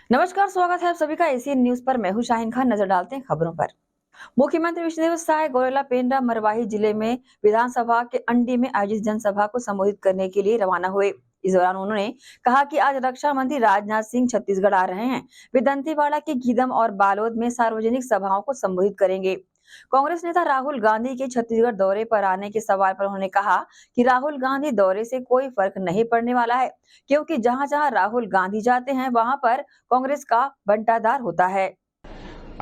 नमस्कार, स्वागत है आप सभी का एसीएन न्यूज पर। मैं हूं शाहीन खान। नजर डालते हैं खबरों पर। मुख्यमंत्री विष्णुदेव साय गौरेला पेंड्रा मरवाही जिले में विधानसभा के अंडी में आयोजित जनसभा को संबोधित करने के लिए रवाना हुए। इस दौरान उन्होंने कहा कि आज रक्षा मंत्री राजनाथ सिंह छत्तीसगढ़ आ रहे हैं। वे दंतेवाड़ा के गीदम और बालोद में सार्वजनिक सभाओं को संबोधित करेंगे। कांग्रेस नेता राहुल गांधी के छत्तीसगढ़ दौरे पर आने के सवाल पर उन्होंने कहा कि राहुल गांधी दौरे से कोई फर्क नहीं पड़ने वाला है, क्योंकि जहां जहां राहुल गांधी जाते हैं वहां पर कांग्रेस का बंटाधार होता है।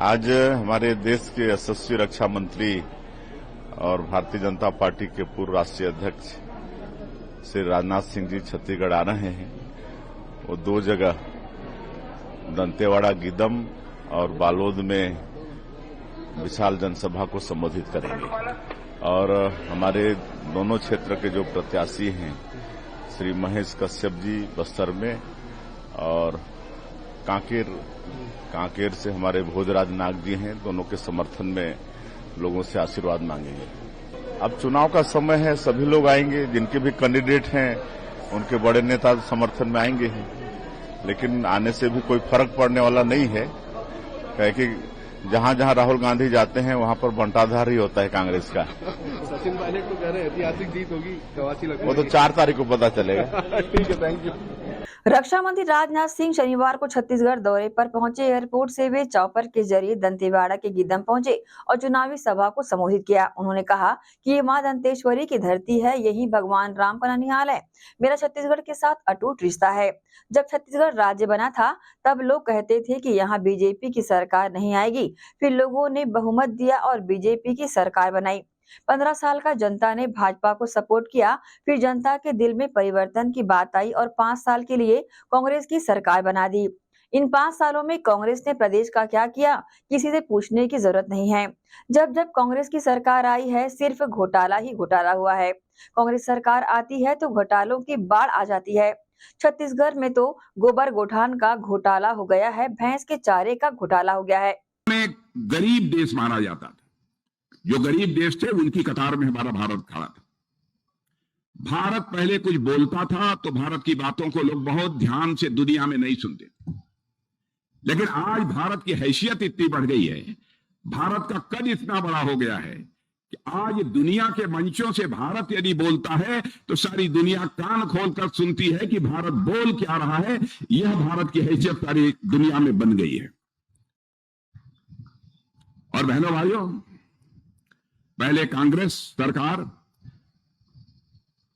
आज हमारे देश के यशस्वी रक्षा मंत्री और भारतीय जनता पार्टी के पूर्व राष्ट्रीय अध्यक्ष श्री राजनाथ सिंह जी छत्तीसगढ़ आ रहे हैं। वो दो जगह दंतेवाड़ा गीदम और बालोद में विशाल जनसभा को संबोधित करेंगे। और हमारे दोनों क्षेत्र के जो प्रत्याशी हैं श्री महेश कश्यप जी बस्तर में और कांकेर से हमारे भोजराज नाग जी हैं, दोनों के समर्थन में लोगों से आशीर्वाद मांगेंगे। अब चुनाव का समय है, सभी लोग आएंगे, जिनके भी कैंडिडेट हैं उनके बड़े नेता समर्थन में आएंगे ही, लेकिन आने से भी कोई फर्क पड़ने वाला नहीं है, क्योंकि जहां जहां राहुल गांधी जाते हैं वहां पर बंटाधार ही होता है कांग्रेस का। सचिन पायलट तो कह रहे हैं ऐतिहासिक जीत होगी 84 लाख। वो तो 4 तारीख को पता चलेगा। ठीक है, थैंक यू। रक्षा मंत्री राजनाथ सिंह शनिवार को छत्तीसगढ़ दौरे पर पहुंचे। एयरपोर्ट से वे चौपर के जरिए दंतेवाड़ा के गीदम पहुंचे और चुनावी सभा को संबोधित किया। उन्होंने कहा कि ये मां दंतेश्वरी की धरती है, यही भगवान राम का ननिहाल है। मेरा छत्तीसगढ़ के साथ अटूट रिश्ता है। जब छत्तीसगढ़ राज्य बना था तब लोग कहते थे कि यहाँ बीजेपी की सरकार नहीं आएगी, फिर लोगों ने बहुमत दिया और बीजेपी की सरकार बनाई। 15 साल का जनता ने भाजपा को सपोर्ट किया, फिर जनता के दिल में परिवर्तन की बात आई और 5 साल के लिए कांग्रेस की सरकार बना दी। इन 5 सालों में कांग्रेस ने प्रदेश का क्या किया, किसी से पूछने की जरूरत नहीं है। जब जब कांग्रेस की सरकार आई है सिर्फ घोटाला ही घोटाला हुआ है। कांग्रेस सरकार आती है तो घोटालों की बाढ़ आ जाती है। छत्तीसगढ़ में तो गोबर गोठान का घोटाला हो गया है, भैंस के चारे का घोटाला हो गया है। गरीब देश माना जाता था, जो गरीब देश थे उनकी कतार में हमारा भारत खड़ा था। भारत पहले कुछ बोलता था तो भारत की बातों को लोग बहुत ध्यान से दुनिया में नहीं सुनते, लेकिन आज भारत की हैसियत इतनी बढ़ गई है, भारत का कद इतना बड़ा हो गया है कि आज दुनिया के मंचों से भारत यदि बोलता है तो सारी दुनिया कान खोलकर सुनती है कि भारत बोल क्या रहा है। यह भारत की हैसियत सारी दुनिया में बन गई है। और बहनों भाइयों, पहले कांग्रेस सरकार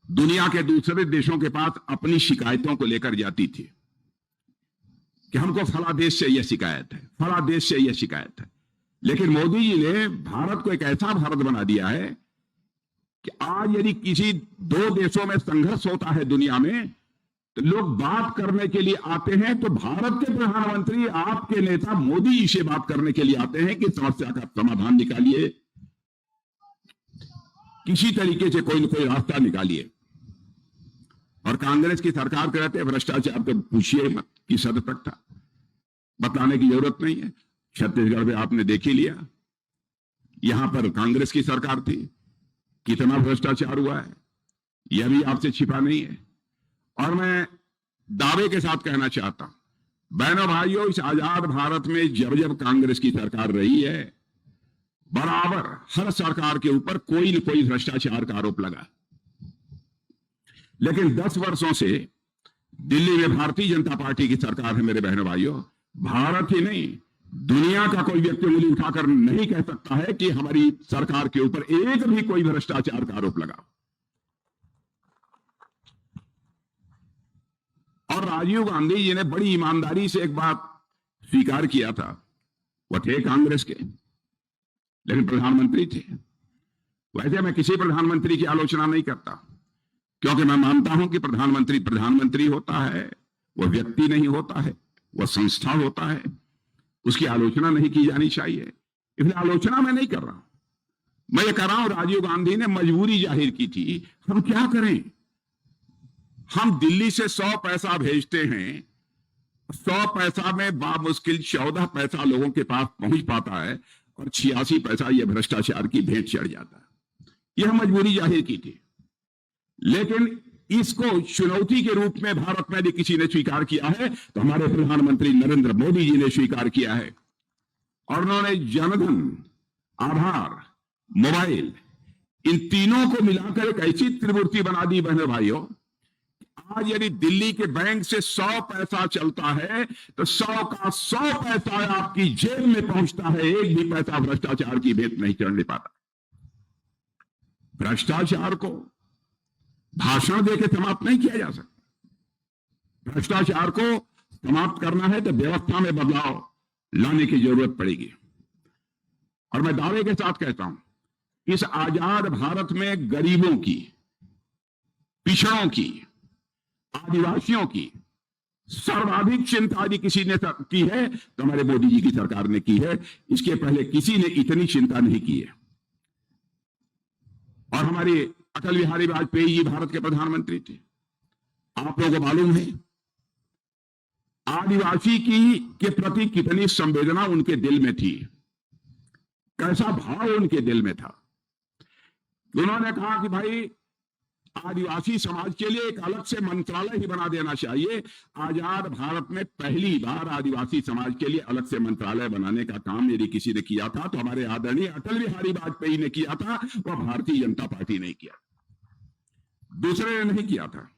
दुनिया के दूसरे देशों के पास अपनी शिकायतों को लेकर जाती थी कि हमको फला देश से यह शिकायत है, फला देश से यह शिकायत है। लेकिन मोदी जी ने भारत को एक ऐसा भारत बना दिया है कि आज यदि किसी दो देशों में संघर्ष होता है दुनिया में तो लोग बात करने के लिए आते हैं, तो भारत के प्रधानमंत्री आपके नेता मोदी जी से बात करने के लिए आते हैं कि समस्या का समाधान निकालिए, किसी तरीके से कोई न कोई रास्ता निकालिए। और कांग्रेस की सरकार कहते हैं भ्रष्टाचार तो पूछिए मत, किस हद तक था, बताने की जरूरत नहीं है। छत्तीसगढ़ में आपने देख ही लिया, यहां पर कांग्रेस की सरकार थी, कितना भ्रष्टाचार हुआ है यह भी आपसे छिपा नहीं है। और मैं दावे के साथ कहना चाहता हूं, बहनों भाइयों, इस आजाद भारत में जब जब कांग्रेस की सरकार रही है, बराबर हर सरकार के ऊपर कोई न कोई भ्रष्टाचार का आरोप लगा। लेकिन 10 वर्षों से दिल्ली में भारतीय जनता पार्टी की सरकार है। मेरे बहनों भाइयों, भारत ही नहीं दुनिया का कोई व्यक्ति उंगली उठाकर नहीं कह सकता है कि हमारी सरकार के ऊपर एक भी कोई भ्रष्टाचार का आरोप लगा। और राजीव गांधी जी ने बड़ी ईमानदारी से एक बात स्वीकार किया था, वह थे कांग्रेस के, लेकिन प्रधानमंत्री थे। वैसे मैं किसी प्रधानमंत्री की आलोचना नहीं करता, क्योंकि मैं मानता हूं कि प्रधानमंत्री होता है, वह व्यक्ति नहीं होता है, वह संस्था होता है, उसकी आलोचना नहीं की जानी चाहिए। इसलिए आलोचना मैं नहीं कर रहा हूं, मैं ये कह रहा हूं राजीव गांधी ने मजबूरी जाहिर की थी। हम क्या करें, हम दिल्ली से 100 पैसा भेजते हैं, 100 पैसा में बामुश्किल 14 पैसा लोगों के पास पहुंच पाता है और 86 पैसा यह भ्रष्टाचार की भेंट चढ़ जाता है। यह मजबूरी जाहिर की थी। लेकिन इसको चुनौती के रूप में भारत में यदि किसी ने स्वीकार किया है तो हमारे प्रधानमंत्री नरेंद्र मोदी जी ने स्वीकार किया है। और उन्होंने जनधन, आधार, मोबाइल, इन तीनों को मिलाकर एक ऐसी त्रिमूर्ति बना दी बहनों भाइयों। आज यदि दिल्ली के बैंक से 100 पैसा चलता है तो 100 का 100 पैसा आपकी जेब में पहुंचता है। एक भी पैसा भ्रष्टाचार की भेंट नहीं चढ़ने पाता। भ्रष्टाचार को भाषण देकर समाप्त नहीं किया जा सकता। भ्रष्टाचार को समाप्त करना है तो व्यवस्था में बदलाव लाने की जरूरत पड़ेगी। और मैं दावे के साथ कहता हूं, इस आजाद भारत में गरीबों की, पिछड़ों की, आदिवासियों की सर्वाधिक चिंता यदि किसी ने की है तो हमारे मोदी जी की सरकार ने की है। इसके पहले किसी ने इतनी चिंता नहीं की है। और हमारे अटल बिहारी वाजपेयी जी भारत के प्रधानमंत्री थे। आप लोगों को मालूम है आदिवासी के प्रति कितनी संवेदना उनके दिल में थी, कैसा भाव उनके दिल में था। उन्होंने कहा कि भाई आदिवासी समाज के लिए एक अलग से मंत्रालय ही बना देना चाहिए। आजाद भारत में पहली बार आदिवासी समाज के लिए अलग से मंत्रालय बनाने का काम यदि किसी ने किया था तो हमारे आदरणीय अटल बिहारी वाजपेयी ने किया था, वह भारतीय जनता पार्टी ने किया, दूसरे ने नहीं किया था।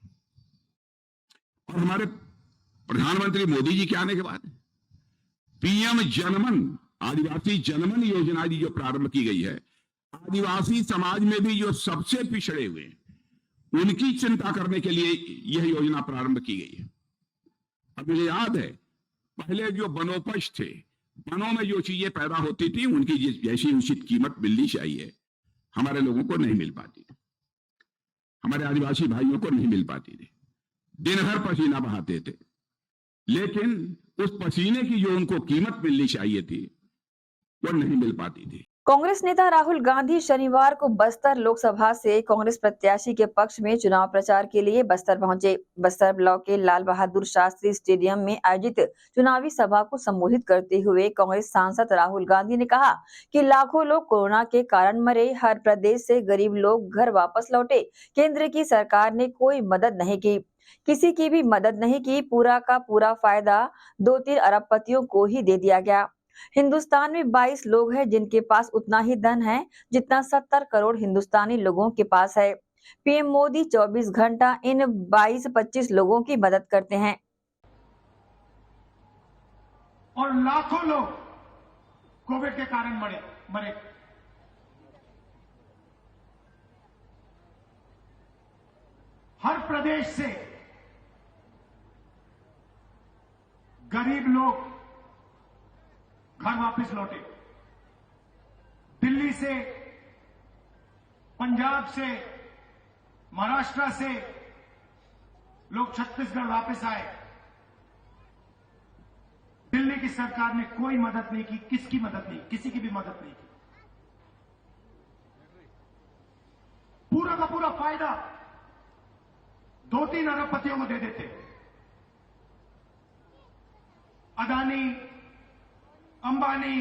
और हमारे प्रधानमंत्री मोदी जी के आने के बाद पीएम जनमन, आदिवासी जनमन योजना जो प्रारंभ की गई है, आदिवासी समाज में भी जो सबसे पिछड़े हुए उनकी चिंता करने के लिए यह योजना प्रारंभ की गई है। अब मुझे याद है पहले जो वनोपज थे, वनों में जो चीजें पैदा होती थी उनकी जैसी उचित कीमत मिलनी चाहिए, हमारे लोगों को नहीं मिल पाती थी, हमारे आदिवासी भाइयों को नहीं मिल पाती थी। दिन भर पसीना बहाते थे, लेकिन उस पसीने की जो उनको कीमत मिलनी चाहिए थी वो नहीं मिल पाती थी। कांग्रेस नेता राहुल गांधी शनिवार को बस्तर लोकसभा से कांग्रेस प्रत्याशी के पक्ष में चुनाव प्रचार के लिए बस्तर पहुंचे। बस्तर ब्लॉक के लाल बहादुर शास्त्री स्टेडियम में आयोजित चुनावी सभा को संबोधित करते हुए कांग्रेस सांसद राहुल गांधी ने कहा कि लाखों लोग कोरोना के कारण मरे, हर प्रदेश से गरीब लोग घर वापस लौटे, केंद्र की सरकार ने कोई मदद नहीं की, किसी की भी मदद नहीं की, पूरा का पूरा फायदा 2-3 अरबपतियों को ही दे दिया गया। हिंदुस्तान में 22 लोग हैं जिनके पास उतना ही धन है जितना 70 करोड़ हिंदुस्तानी लोगों के पास है। पीएम मोदी 24 घंटा इन 22-25 लोगों की मदद करते हैं। और लाखों लोग कोविड के कारण मरे। हर प्रदेश से गरीब लोग घर वापस लौटे। दिल्ली से, पंजाब से, महाराष्ट्र से लोग छत्तीसगढ़ वापस आए। दिल्ली की सरकार ने कोई मदद नहीं की, किसकी मदद नहीं, किसी की भी मदद नहीं की। पूरा का पूरा फायदा 2-3 अरबपतियों को दे देते। अदानी, अंबानी,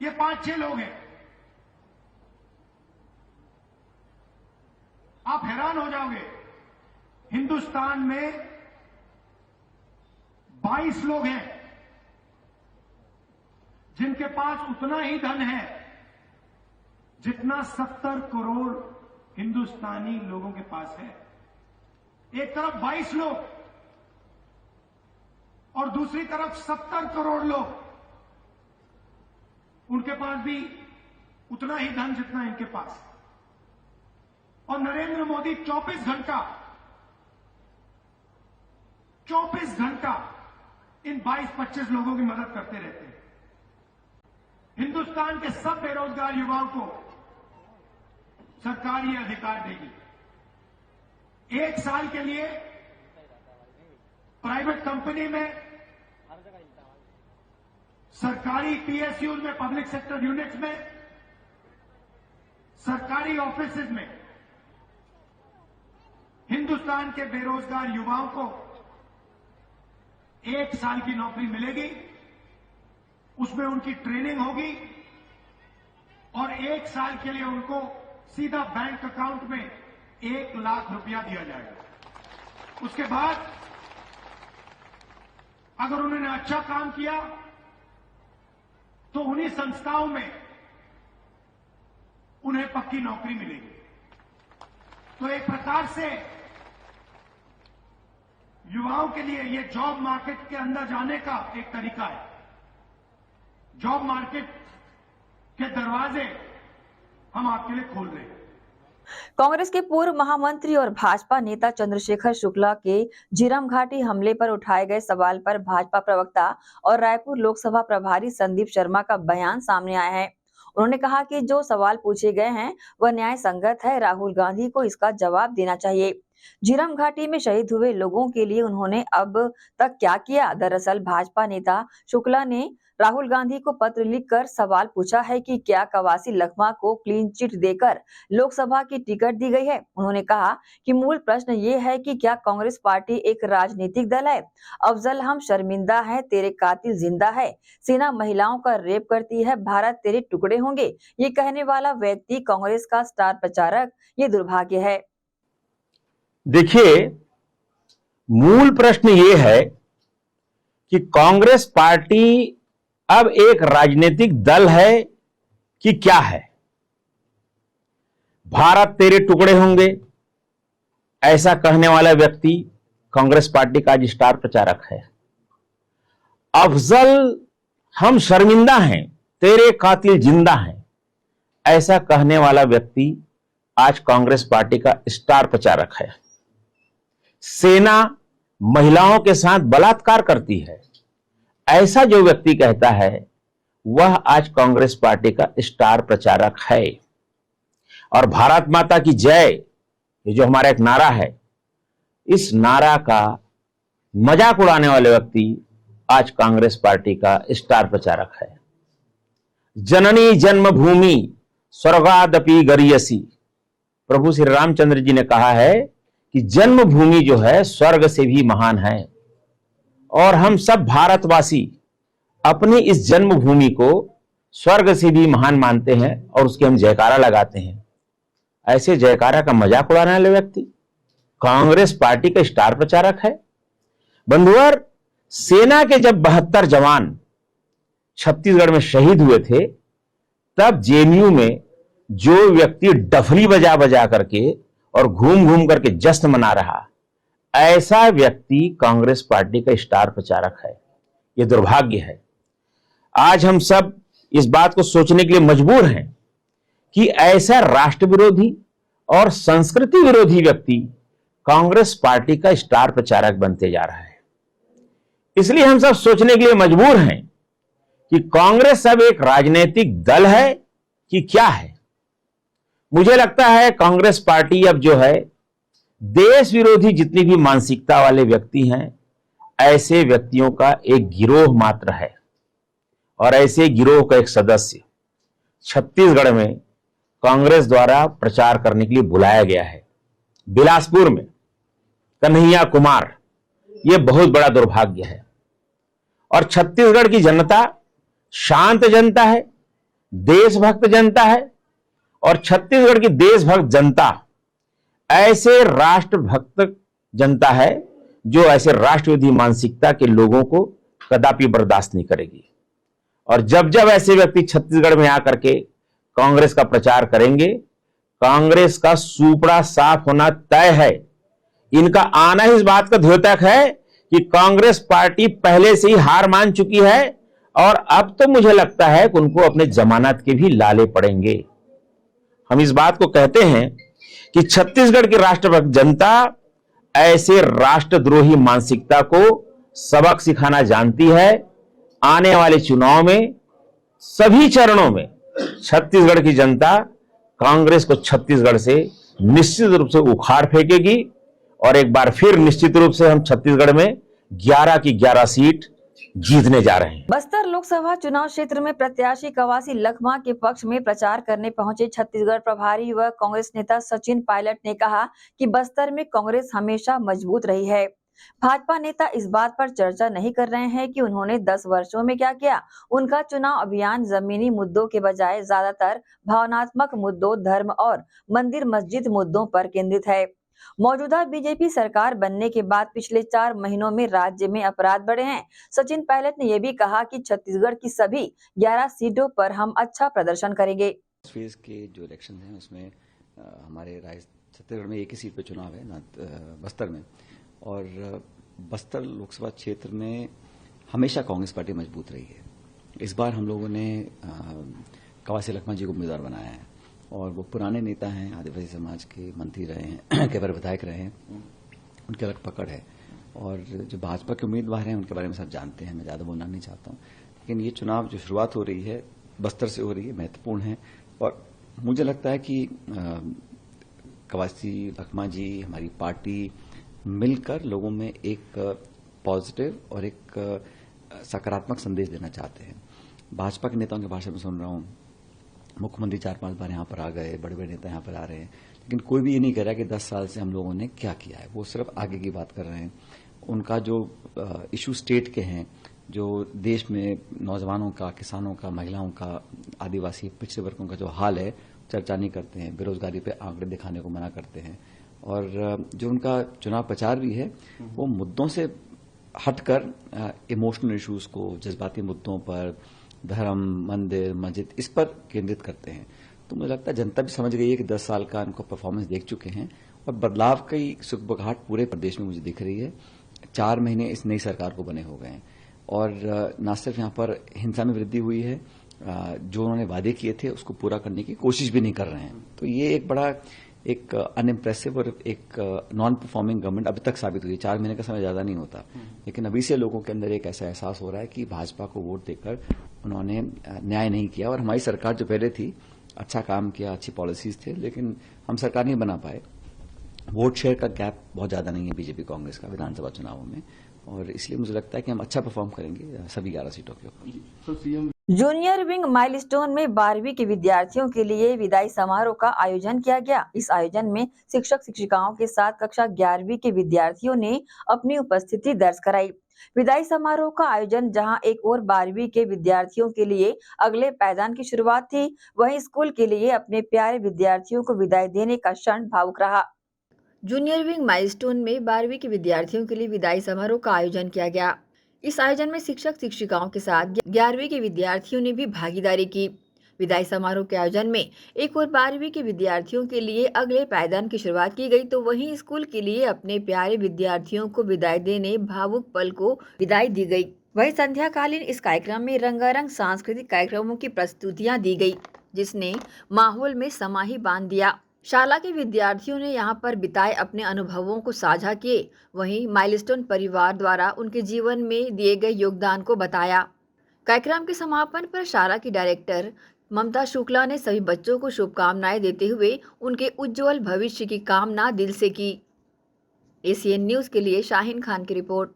ये 5-6 लोग हैं। आप हैरान हो जाओगे, हिंदुस्तान में 22 लोग हैं जिनके पास उतना ही धन है जितना 70 करोड़ हिंदुस्तानी लोगों के पास है। एक तरफ 22 लोग और दूसरी तरफ 70 करोड़ लोग, उनके पास भी उतना ही धन जितना इनके पास। और नरेंद्र मोदी 24 घंटा इन 22-25 लोगों की मदद करते रहते हैं। हिंदुस्तान के सब बेरोजगार युवाओं को सरकार ये अधिकार देगी, 1 साल के लिए प्राइवेट कंपनी में, सरकारी पीएसयूज में, पब्लिक सेक्टर यूनिट्स में, सरकारी ऑफिसेज में हिंदुस्तान के बेरोजगार युवाओं को 1 साल की नौकरी मिलेगी। उसमें उनकी ट्रेनिंग होगी और 1 साल के लिए उनको सीधा बैंक अकाउंट में 1 लाख रुपया दिया जाएगा। उसके बाद अगर उन्होंने अच्छा काम किया तो उन्हीं संस्थाओं में उन्हें पक्की नौकरी मिलेगी। तो एक प्रकार से युवाओं के लिए ये जॉब मार्केट के अंदर जाने का एक तरीका है। जॉब मार्केट के दरवाजे हम आपके लिए खोल रहे हैं। कांग्रेस के पूर्व महामंत्री और भाजपा नेता चंद्रशेखर शुक्ला के झीरम घाटी हमले पर उठाए गए सवाल पर भाजपा प्रवक्ता और रायपुर लोकसभा प्रभारी संदीप शर्मा का बयान सामने आया है। उन्होंने कहा कि जो सवाल पूछे गए हैं वह न्याय संगत है, राहुल गांधी को इसका जवाब देना चाहिए। झीरम घाटी में शहीद हुए लोगों के लिए उन्होंने अब तक क्या किया? दरअसल भाजपा नेता शुक्ला ने राहुल गांधी को पत्र लिखकर सवाल पूछा है कि क्या कवासी लखमा को क्लीन चिट देकर लोकसभा की टिकट दी गई है। उन्होंने कहा कि मूल प्रश्न ये है कि क्या कांग्रेस पार्टी एक राजनीतिक दल है? अफजल हम शर्मिंदा हैं, तेरे कातिल जिंदा है, सेना महिलाओं का रेप करती है, भारत तेरे टुकड़े होंगे, ये कहने वाला व्यक्ति कांग्रेस का स्टार प्रचारक, ये दुर्भाग्य है। देखिए, मूल प्रश्न ये है कि कांग्रेस पार्टी अब एक राजनीतिक दल है कि क्या है? भारत तेरे टुकड़े होंगे, ऐसा कहने वाला व्यक्ति कांग्रेस पार्टी का आज स्टार प्रचारक है। अफजल हम शर्मिंदा हैं, तेरे कातिल जिंदा हैं, ऐसा कहने वाला व्यक्ति आज कांग्रेस पार्टी का स्टार प्रचारक है। सेना महिलाओं के साथ बलात्कार करती है, ऐसा जो व्यक्ति कहता है वह आज कांग्रेस पार्टी का स्टार प्रचारक है। और भारत माता की जय, ये जो हमारा एक नारा है, इस नारा का मजाक उड़ाने वाले व्यक्ति आज कांग्रेस पार्टी का स्टार प्रचारक है। जननी जन्मभूमि स्वर्गादपि गरियसी, प्रभु श्री रामचंद्र जी ने कहा है कि जन्मभूमि जो है स्वर्ग से भी महान है। और हम सब भारतवासी अपनी इस जन्मभूमि को स्वर्ग से भी महान मानते हैं और उसके हम जयकारा लगाते हैं। ऐसे जयकारा का मजाक उड़ाने वाले व्यक्ति कांग्रेस पार्टी का स्टार प्रचारक है। बंधुवर, सेना के जब 72 जवान छत्तीसगढ़ में शहीद हुए थे, तब जेएनयू में जो व्यक्ति डफली बजा बजा करके और घूम घूम करके जश्न मना रहा, ऐसा व्यक्ति कांग्रेस पार्टी का स्टार प्रचारक है। यह दुर्भाग्य है। आज हम सब इस बात को सोचने के लिए मजबूर हैं कि ऐसा राष्ट्र विरोधी और संस्कृति विरोधी व्यक्ति कांग्रेस पार्टी का स्टार प्रचारक बनते जा रहा है। इसलिए हम सब सोचने के लिए मजबूर हैं कि कांग्रेस अब एक राजनीतिक दल है कि क्या है। मुझे लगता है कांग्रेस पार्टी अब जो है, देश विरोधी जितनी भी मानसिकता वाले व्यक्ति हैं, ऐसे व्यक्तियों का एक गिरोह मात्र है। और ऐसे गिरोह का एक सदस्य छत्तीसगढ़ में कांग्रेस द्वारा प्रचार करने के लिए बुलाया गया है, बिलासपुर में कन्हैया कुमार। यह बहुत बड़ा दुर्भाग्य है। और छत्तीसगढ़ की जनता शांत जनता है, देशभक्त जनता है। और छत्तीसगढ़ की देशभक्त जनता ऐसे राष्ट्रभक्त जनता है जो ऐसे राष्ट्रविरोधी मानसिकता के लोगों को कदापि बर्दाश्त नहीं करेगी। और जब जब ऐसे व्यक्ति छत्तीसगढ़ में आकर के कांग्रेस का प्रचार करेंगे, कांग्रेस का सूपड़ा साफ होना तय है। इनका आना ही इस बात का द्योतक है कि कांग्रेस पार्टी पहले से ही हार मान चुकी है और अब तो मुझे लगता है कि उनको अपने जमानत के भी लाले पड़ेंगे। हम इस बात को कहते हैं कि छत्तीसगढ़ की राष्ट्रभक्त जनता ऐसे राष्ट्रद्रोही मानसिकता को सबक सिखाना जानती है। आने वाले चुनाव में सभी चरणों में छत्तीसगढ़ की जनता कांग्रेस को छत्तीसगढ़ से निश्चित रूप से उखाड़ फेंकेगी और एक बार फिर निश्चित रूप से हम छत्तीसगढ़ में 11 की 11 सीट जीतने जा रहे हैं। बस्तर लोकसभा चुनाव क्षेत्र में प्रत्याशी कवासी लखमा के पक्ष में प्रचार करने पहुंचे छत्तीसगढ़ प्रभारी व कांग्रेस नेता सचिन पायलट ने कहा कि बस्तर में कांग्रेस हमेशा मजबूत रही है। भाजपा नेता इस बात पर चर्चा नहीं कर रहे हैं कि उन्होंने 10 वर्षों में क्या किया। उनका चुनाव अभियान जमीनी मुद्दों के बजाय ज्यादातर भावनात्मक मुद्दों, धर्म और मंदिर मस्जिद मुद्दों पर केंद्रित है। मौजूदा बीजेपी सरकार बनने के बाद पिछले 4 महीनों में राज्य में अपराध बढ़े हैं। सचिन पायलट ने यह भी कहा कि छत्तीसगढ़ की सभी 11 सीटों पर हम अच्छा प्रदर्शन करेंगे। फेज के जो इलेक्शन हैं उसमें हमारे छत्तीसगढ़ में एक ही सीट पे चुनाव है, बस्तर में, और बस्तर लोकसभा क्षेत्र में हमेशा कांग्रेस पार्टी मजबूत रही है। इस बार हम लोगों ने कवासी लखमा जी को उम्मीदवार बनाया है और वो पुराने नेता हैं, आदिवासी समाज के मंत्री रहे हैं, कई बार विधायक रहे हैं, उनकी अलग पकड़ है। और जो भाजपा के उम्मीदवार हैं उनके बारे में सब जानते हैं, मैं ज़्यादा बोलना नहीं चाहता हूँ। लेकिन ये चुनाव जो शुरुआत हो रही है बस्तर से हो रही है, महत्वपूर्ण है। और मुझे लगता है कि कवासी लखमा जी, हमारी पार्टी मिलकर लोगों में एक पॉजिटिव और एक सकारात्मक संदेश देना चाहते हैं। भाजपा के नेताओं के भाषण में सुन रहा हूँ, मुख्यमंत्री 4-5 बार यहाँ पर आ गए, बड़े बड़े नेता यहाँ पर आ रहे हैं, लेकिन कोई भी ये नहीं कह रहा कि 10 साल से हम लोगों ने क्या किया है। वो सिर्फ आगे की बात कर रहे हैं। उनका जो इशू स्टेट के हैं, जो देश में नौजवानों का, किसानों का, महिलाओं का, आदिवासी पिछड़े वर्गों का जो हाल है, चर्चा नहीं करते हैं। बेरोजगारी पे आंकड़े दिखाने को मना करते हैं। और जो उनका चुनाव प्रचार भी है वो मुद्दों से हटकर इमोशनल इश्यूज को, जज्बाती मुद्दों पर, धर्म, मंदिर, मस्जिद, इस पर केंद्रित करते हैं। तो मुझे लगता है जनता भी समझ गई है कि 10 साल का इनको परफॉर्मेंस देख चुके हैं और बदलाव की सुगबुगाहट पूरे प्रदेश में मुझे दिख रही है। 4 महीने इस नई सरकार को बने हो गए हैं और न सिर्फ यहाँ पर हिंसा में वृद्धि हुई है, जो उन्होंने वादे किए थे उसको पूरा करने की कोशिश भी नहीं कर रहे हैं। तो ये एक बड़ा एक अनइम्प्रेसिव और एक नॉन परफॉर्मिंग गवर्नमेंट अभी तक साबित हुई है। 4 महीने का समय ज्यादा नहीं होता, लेकिन अभी से लोगों के अंदर एक ऐसा एहसास हो रहा है कि भाजपा को वोट देकर उन्होंने न्याय नहीं किया। और हमारी सरकार जो पहले थी, अच्छा काम किया, अच्छी पॉलिसीज थे, लेकिन हम सरकार नहीं बना पाए। वोट शेयर का गैप बहुत ज्यादा नहीं है बीजेपी कांग्रेस का विधानसभा चुनावों में, और इसलिए मुझे लगता है कि हम अच्छा परफॉर्म करेंगे सभी 11 सीटों के ऊपर। जूनियर विंग माइलस्टोन में 12वीं के विद्यार्थियों के लिए विदाई समारोह का आयोजन किया गया। इस आयोजन में शिक्षक शिक्षिकाओं के साथ कक्षा 11वीं के विद्यार्थियों ने अपनी उपस्थिति दर्ज कराई। विदाई समारोह का आयोजन जहां एक और 12वीं के विद्यार्थियों के लिए अगले पायदान की शुरुआत थी, वहीं स्कूल के लिए अपने प्यारे विद्यार्थियों को विदाई देने का क्षण भावुक रहा। जूनियर विंग माइलस्टोन में 12वीं के विद्यार्थियों के लिए विदाई समारोह का आयोजन किया गया। इस आयोजन में शिक्षक शिक्षिकाओं के साथ 11वीं के विद्यार्थियों ने भी भागीदारी की। विदाई समारोह के आयोजन में एक और 12वीं के विद्यार्थियों के लिए अगले पायदान की शुरुआत की गई, तो वहीं स्कूल के लिए अपने प्यारे विद्यार्थियों को विदाई देने भावुक पल को विदाई दी गई। वहीं संध्याकालीन इस कार्यक्रम में रंगारंग सांस्कृतिक कार्यक्रमों की प्रस्तुतियां दी गई, जिसने माहौल में समा ही बांध दिया। शाला के विद्यार्थियों ने यहां पर बिताए अपने अनुभवों को साझा किए, वहीं माइलस्टोन परिवार द्वारा उनके जीवन में दिए गए योगदान को बताया। कार्यक्रम के समापन पर शाला की डायरेक्टर ममता शुक्ला ने सभी बच्चों को शुभकामनाएं देते हुए उनके उज्जवल भविष्य की कामना दिल से की। एसीएन न्यूज के लिए शाहीन खान की रिपोर्ट।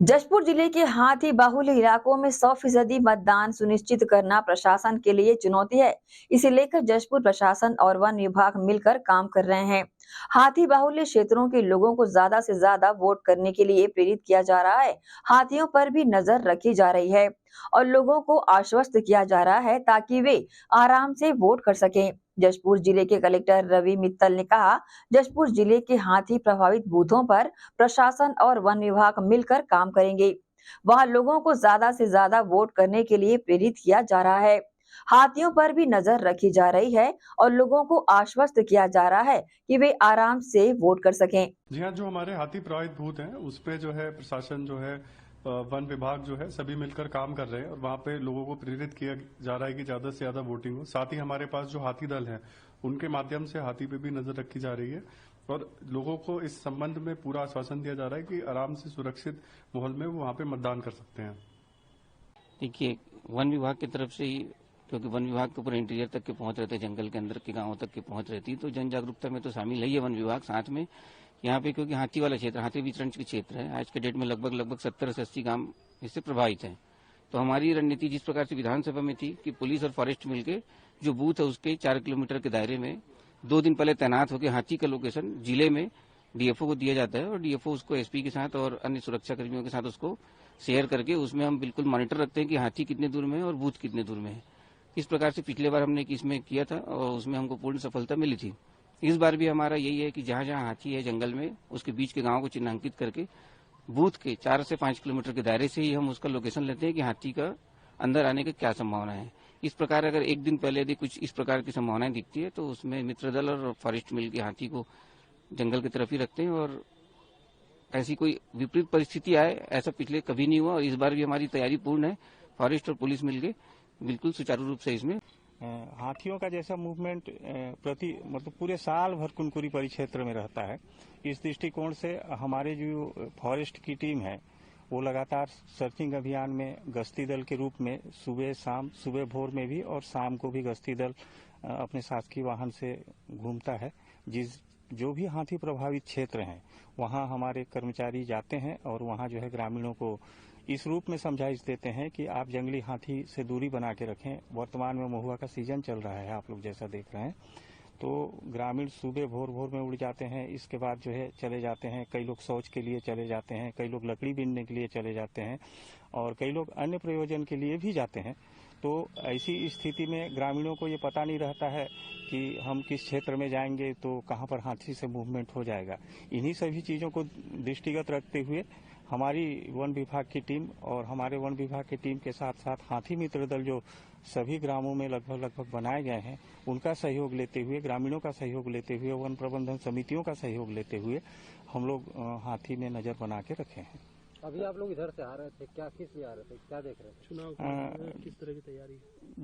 जशपुर जिले के हाथी बाहुल्य इलाकों में 100% मतदान सुनिश्चित करना प्रशासन के लिए चुनौती है। इसे लेकर जशपुर प्रशासन और वन विभाग मिलकर काम कर रहे हैं। हाथी बाहुल्य क्षेत्रों के लोगों को ज्यादा से ज्यादा वोट करने के लिए प्रेरित किया जा रहा है। हाथियों पर भी नजर रखी जा रही है और लोगों को आश्वस्त किया जा रहा है ताकि वे आराम से वोट कर सकें। जशपुर जिले के कलेक्टर रवि मित्तल ने कहा, जशपुर जिले के हाथी प्रभावित बूथों पर प्रशासन और वन विभाग मिलकर काम करेंगे। वहां लोगों को ज्यादा से ज्यादा वोट करने के लिए प्रेरित किया जा रहा है। हाथियों पर भी नजर रखी जा रही है और लोगों को आश्वस्त किया जा रहा है कि वे आराम से वोट कर सकें। जी हाँ, जो हमारे हाथी प्रभावित बूथ हैं उस पे जो है प्रशासन जो है वन विभाग जो है सभी मिलकर काम कर रहे हैं और वहाँ पे लोगों को प्रेरित किया जा रहा है कि ज्यादा से ज्यादा वोटिंग हो। साथ ही हमारे पास जो हाथी दल है उनके माध्यम से हाथी पे भी नजर रखी जा रही है और लोगों को इस संबंध में पूरा आश्वासन दिया जा रहा है कि आराम से सुरक्षित माहौल में वो वहाँ पे मतदान कर सकते हैं। देखिए, वन विभाग की तरफ से ही, क्योंकि वन विभाग तो पूरे इंटीरियर तक के पहुंच रहते, जंगल के अंदर के गांवों तक की पहुंच रहती, तो जन जागरूकता में तो शामिल है ये वन विभाग। साथ में यहाँ पे क्योंकि हाथी वाला क्षेत्र, हाथी विचरण के क्षेत्र है, आज के डेट में लगभग 70 से 80 गांव इससे प्रभावित हैं। तो हमारी रणनीति जिस प्रकार से विधानसभा में थी कि पुलिस और फॉरेस्ट मिलकर जो बूथ है उसके 4 किलोमीटर के दायरे में 2 दिन पहले तैनात होकर हाथी का लोकेशन जिले में डीएफओ को दिया जाता है और डीएफओ उसको एसपी के साथ और अन्य सुरक्षा कर्मियों के साथ उसको शेयर करके उसमें हम बिल्कुल मॉनिटर रखते हैं कि हाथी कितने दूर में है और बूथ कितने दूर में है। इस प्रकार से पिछले बार हमने इसमें किया था और उसमें हमको पूर्ण सफलता मिली थी। इस बार भी हमारा यही है कि जहां जहां हाथी है जंगल में, उसके बीच के गांव को चिन्हांकित करके बूथ के 4 से 5 किलोमीटर के दायरे से ही हम उसका लोकेशन लेते हैं कि हाथी का अंदर आने की क्या संभावना है। इस प्रकार अगर एक दिन पहले यदि कुछ इस प्रकार की संभावनाएं दिखती है तो उसमें मित्र दल और फॉरेस्ट मिल के हाथी को जंगल की तरफ ही रखते हैं और ऐसी कोई विपरीत परिस्थिति आए ऐसा पिछले कभी नहीं हुआ और इस बार भी हमारी तैयारी पूर्ण है। फॉरेस्ट और पुलिस मिलके बिल्कुल सुचारू रूप से इसमें हाथियों का जैसा मूवमेंट मतलब पूरे साल भर कुनकुरी परिक्षेत्र में रहता है। इस दृष्टिकोण से हमारे जो फॉरेस्ट की टीम है वो लगातार सर्चिंग अभियान में गश्ती दल के रूप में सुबह भोर में भी और शाम को भी गश्ती दल अपने शासकीय वाहन से घूमता है। जो भी हाथी प्रभावित क्षेत्र हैं वहां हमारे कर्मचारी जाते हैं और वहां जो है ग्रामीणों को इस रूप में समझाइश देते हैं कि आप जंगली हाथी से दूरी बना के रखें। वर्तमान में महुआ का सीजन चल रहा है, आप लोग जैसा देख रहे हैं, तो ग्रामीण सुबह भोर में उड़ जाते हैं। इसके बाद जो है चले जाते हैं, कई लोग शौच के लिए चले जाते हैं, कई लोग लकड़ी बीनने के लिए चले जाते हैं और कई लोग अन्य प्रयोजन के लिए भी जाते हैं। तो ऐसी स्थिति में ग्रामीणों को ये पता नहीं रहता है कि हम किस क्षेत्र में जाएंगे तो कहाँ पर हाथी से मूवमेंट हो जाएगा। इन्हीं सभी चीजों को दृष्टिगत रखते हुए हमारी वन विभाग की टीम और हमारे वन विभाग की टीम के साथ साथ हाथी मित्र दल जो सभी ग्रामों में लगभग बनाए गए हैं उनका सहयोग लेते हुए, ग्रामीणों का सहयोग लेते हुए, वन प्रबंधन समितियों का सहयोग लेते हुए हम लोग हाथी में नजर बना के रखे हैं। अभी आप लोग इधर से आ रहे थे, क्या किस लिए आ रहे थे, क्या देख रहे थे? चुनाव किस तरह की तैयारी?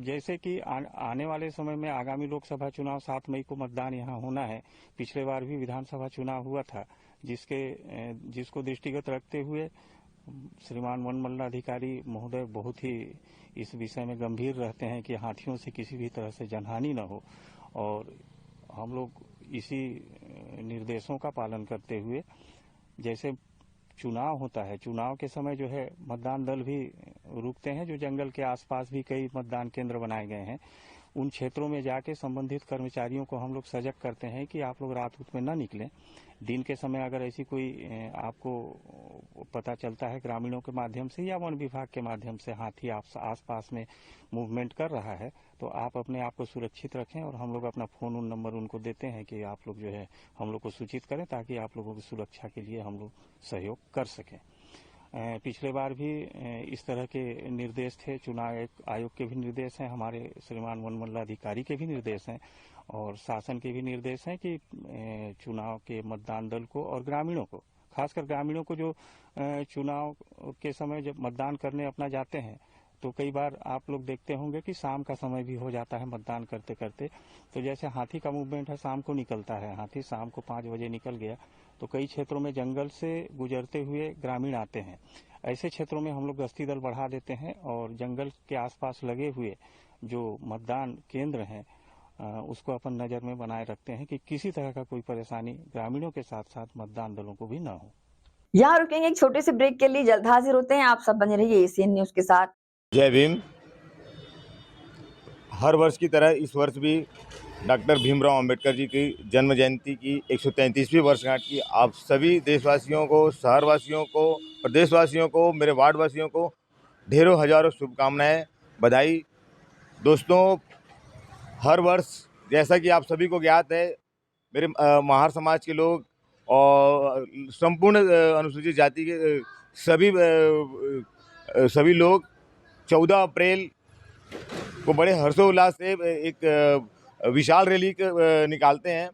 जैसे कि आने वाले समय में आगामी लोकसभा चुनाव 7 मई को मतदान यहाँ होना है। पिछले बार भी विधानसभा चुनाव हुआ था जिसको दृष्टिगत रखते हुए श्रीमान वन मंडलाधिकारी महोदय बहुत ही इस विषय में गंभीर रहते हैं कि हाथियों से किसी भी तरह से जनहानि न हो और हम लोग इसी निर्देशों का पालन करते हुए जैसे चुनाव होता है, चुनाव के समय जो है मतदान दल भी रुकते हैं। जो जंगल के आसपास भी कई मतदान केंद्र बनाए गए हैं उन क्षेत्रों में जाके संबंधित कर्मचारियों को हम लोग सजग करते हैं कि आप लोग रात में न निकलें। दिन के समय अगर ऐसी कोई आपको पता चलता है ग्रामीणों के माध्यम से या वन विभाग के माध्यम से हाथी आसपास में मूवमेंट कर रहा है तो आप अपने आप को सुरक्षित रखें और हम लोग अपना फोन नंबर उनको देते हैं कि आप लोग जो है हम लोग को सूचित करें ताकि आप लोगों की सुरक्षा के लिए हम लोग सहयोग कर सकें। पिछले बार भी इस तरह के निर्देश थे, चुनाव आयोग के भी निर्देश हैं, हमारे श्रीमान वन मंडलाधिकारी के भी निर्देश हैं और शासन के भी निर्देश हैं कि चुनाव के मतदान दल को और ग्रामीणों को, खासकर ग्रामीणों को जो चुनाव के समय जब मतदान करने अपना जाते हैं तो कई बार आप लोग देखते होंगे कि शाम का समय भी हो जाता है मतदान करते करते। तो जैसे हाथी का मूवमेंट है शाम को निकलता है, हाथी शाम को 5 बजे निकल गया तो कई क्षेत्रों में जंगल से गुजरते हुए ग्रामीण आते हैं। ऐसे क्षेत्रों में हम लोग गश्ती दल बढ़ा देते हैं और जंगल के आसपास लगे हुए जो मतदान केंद्र हैं उसको अपन नजर में बनाए रखते हैं कि किसी तरह का कोई परेशानी ग्रामीणों के साथ साथ मतदान दलों को भी न हो। यहाँ रुकेंगे एक छोटे से ब्रेक के लिए, जल्द हाजिर होते हैं। आप सब बने रहिए एसीएन न्यूज के साथ। जय भीम। हर वर्ष की तरह इस वर्ष भी डॉक्टर भीमराव अंबेडकर जी की जन्म जयंती की 133वीं वर्षगांठ की आप सभी देशवासियों को, शहरवासियों को, प्रदेशवासियों को, मेरे वार्डवासियों को ढेरों हजारों शुभकामनाएं, बधाई। दोस्तों, हर वर्ष जैसा कि आप सभी को ज्ञात है मेरे महार समाज के लोग और संपूर्ण अनुसूचित जाति के सभी लोग 14 अप्रैल को बड़े हर्षोल्लास से एक विशाल रैली निकालते हैं।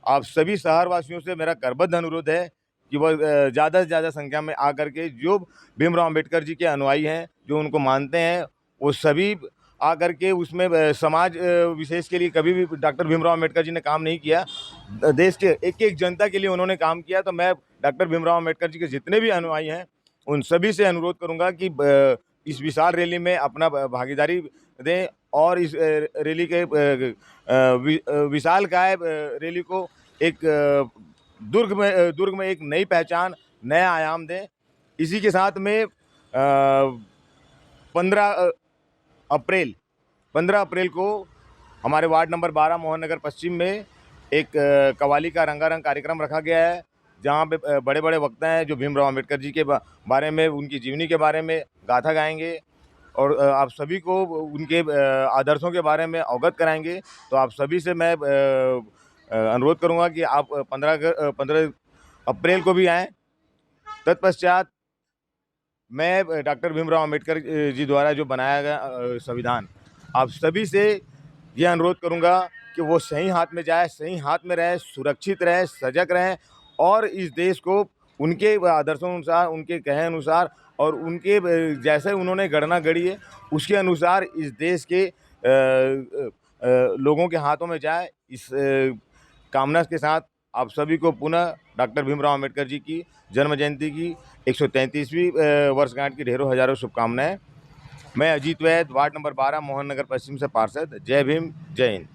आप सभी शहरवासियों से मेरा करबद्ध अनुरोध है कि वह ज़्यादा से ज़्यादा संख्या में आकर के जो भीमराव अंबेडकर जी के अनुयायी हैं, जो उनको मानते हैं, वो सभी आकर के उसमें समाज विशेष के लिए कभी भी डॉक्टर भीमराव अंबेडकर जी ने काम नहीं किया, देश के एक एक जनता के लिए उन्होंने काम किया। तो मैं डॉक्टर भीमराव अंबेडकर जी के जितने भी अनुयायी हैं उन सभी से अनुरोध करूँगा कि इस विशाल रैली में अपना भागीदारी दें और इस रैली के विशालकाय रैली को एक दुर्ग में एक नई पहचान, नया आयाम दें। इसी के साथ में 15 अप्रैल को हमारे वार्ड नंबर 12 मोहन नगर पश्चिम में एक कव्वाली का रंगारंग कार्यक्रम रखा गया है जहाँ पे बड़े बड़े वक्ता हैं जो भीमराव अम्बेडकर जी के बारे में, उनकी जीवनी के बारे में गाथा गाएंगे और आप सभी को उनके आदर्शों के बारे में अवगत कराएंगे। तो आप सभी से मैं अनुरोध करूंगा कि आप 15 अप्रैल को भी आएँ। तत्पश्चात मैं डॉक्टर भीमराव अम्बेडकर जी द्वारा जो बनाया गया संविधान, आप सभी से यह अनुरोध करूंगा कि वो सही हाथ में जाए, सही हाथ में रहे, सुरक्षित रहे, सजग रहें और इस देश को उनके आदर्शों अनुसार, उनके कहे अनुसार और उनके जैसे उन्होंने गणना गढ़ी है उसके अनुसार इस देश के लोगों के हाथों में जाए। इस कामना के साथ आप सभी को पुनः डॉक्टर भीमराव अम्बेडकर जी की जन्म जयंती की 133वीं वर्षगांठ की ढेरों हजारों शुभकामनाएं। मैं अजीत वैद, वार्ड नंबर 12, मोहन नगर पश्चिम से पार्षद। जय भीम, जय हिंद।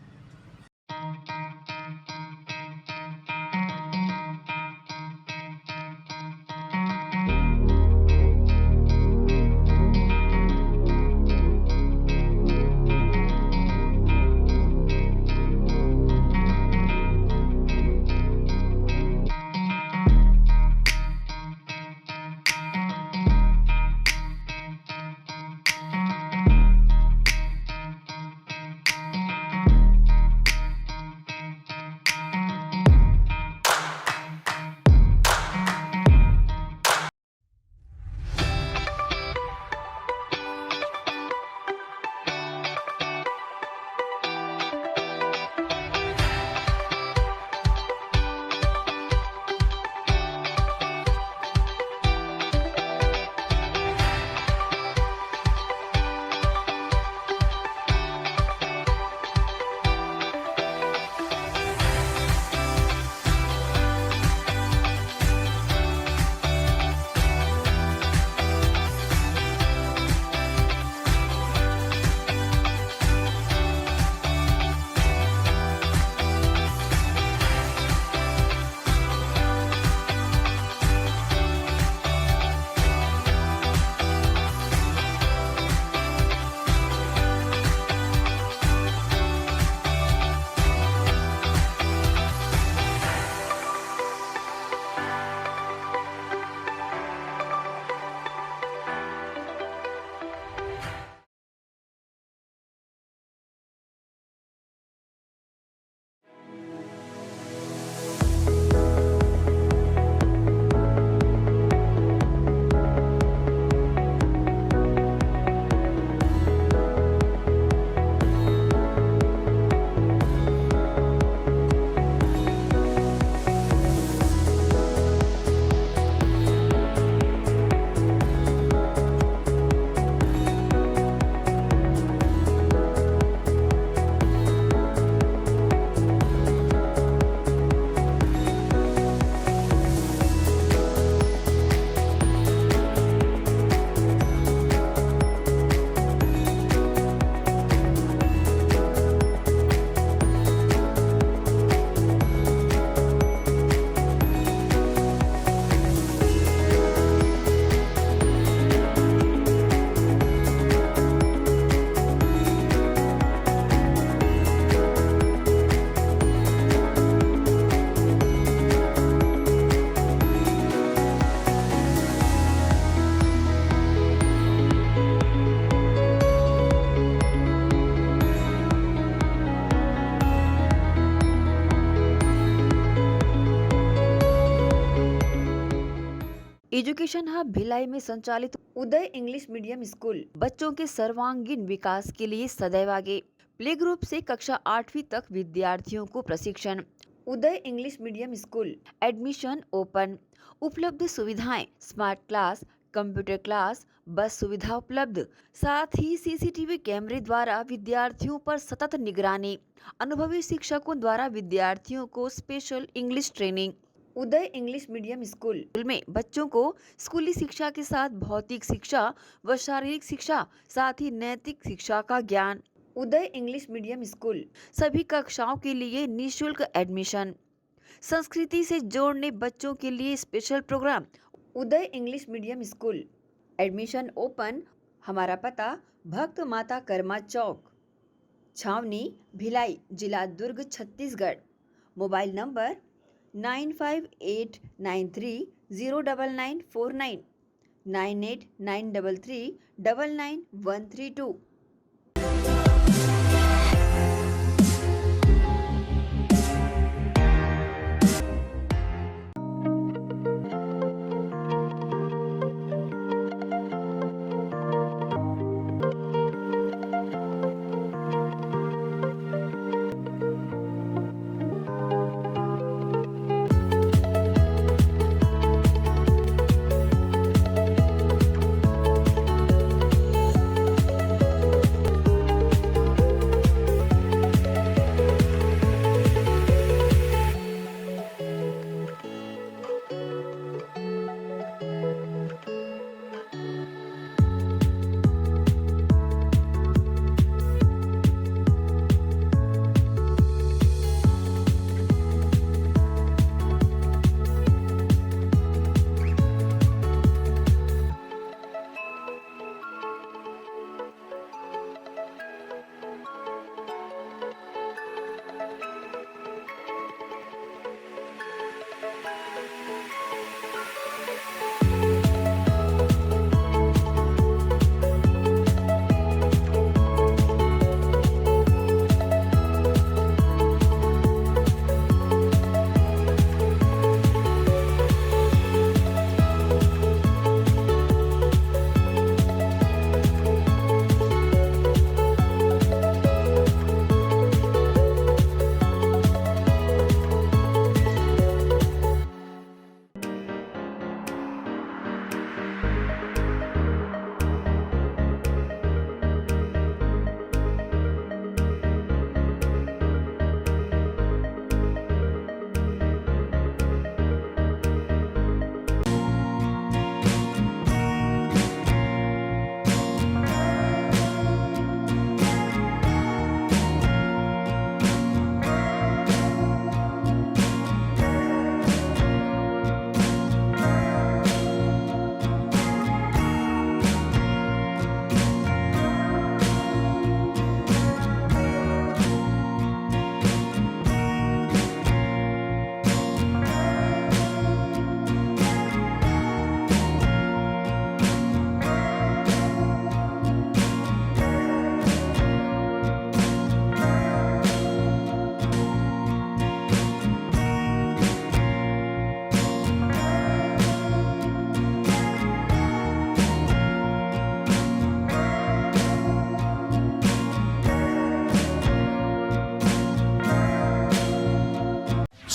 एजुकेशन हब भिलाई में संचालित उदय इंग्लिश मीडियम स्कूल बच्चों के सर्वांगीण विकास के लिए सदैव आगे। प्ले ग्रुप से कक्षा 8वीं तक विद्यार्थियों को प्रशिक्षण। Uday English medium school admission open. उपलब्ध सुविधाएं स्मार्ट क्लास, कंप्यूटर क्लास, बस सुविधा उपलब्ध, साथ ही सीसीटीवी कैमरे द्वारा विद्यार्थियों पर सतत निगरानी। अनुभवी शिक्षकों द्वारा विद्यार्थियों को स्पेशल इंग्लिश ट्रेनिंग। उदय इंग्लिश मीडियम स्कूल में बच्चों को स्कूली शिक्षा के साथ भौतिक शिक्षा व शारीरिक शिक्षा, साथ ही नैतिक शिक्षा का ज्ञान। उदय इंग्लिश मीडियम स्कूल सभी कक्षाओं के लिए निःशुल्क एडमिशन। संस्कृति से जोड़ने बच्चों के लिए special program. Uday English medium school admission open. हमारा पता भक्त माता कर्मा चौक, छावनी, भिलाई, जिला Durg, Chhattisgarh. Mobile number 9589309949 9893399132।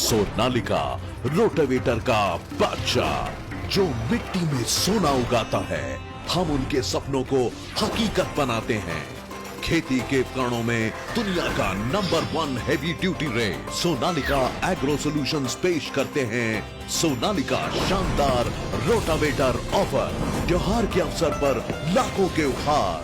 Sonalika rotavator का बादशाह जो मिट्टी में सोना उगाता है, हम उनके सपनों को हकीकत बनाते हैं। खेती के उपकरणों में दुनिया का number 1 heavy duty rate Sonalika agro solutions पेश करते हैं सोनालिका शानदार रोटावेटर ऑफर। त्योहार के अवसर पर लाखों के उपहार।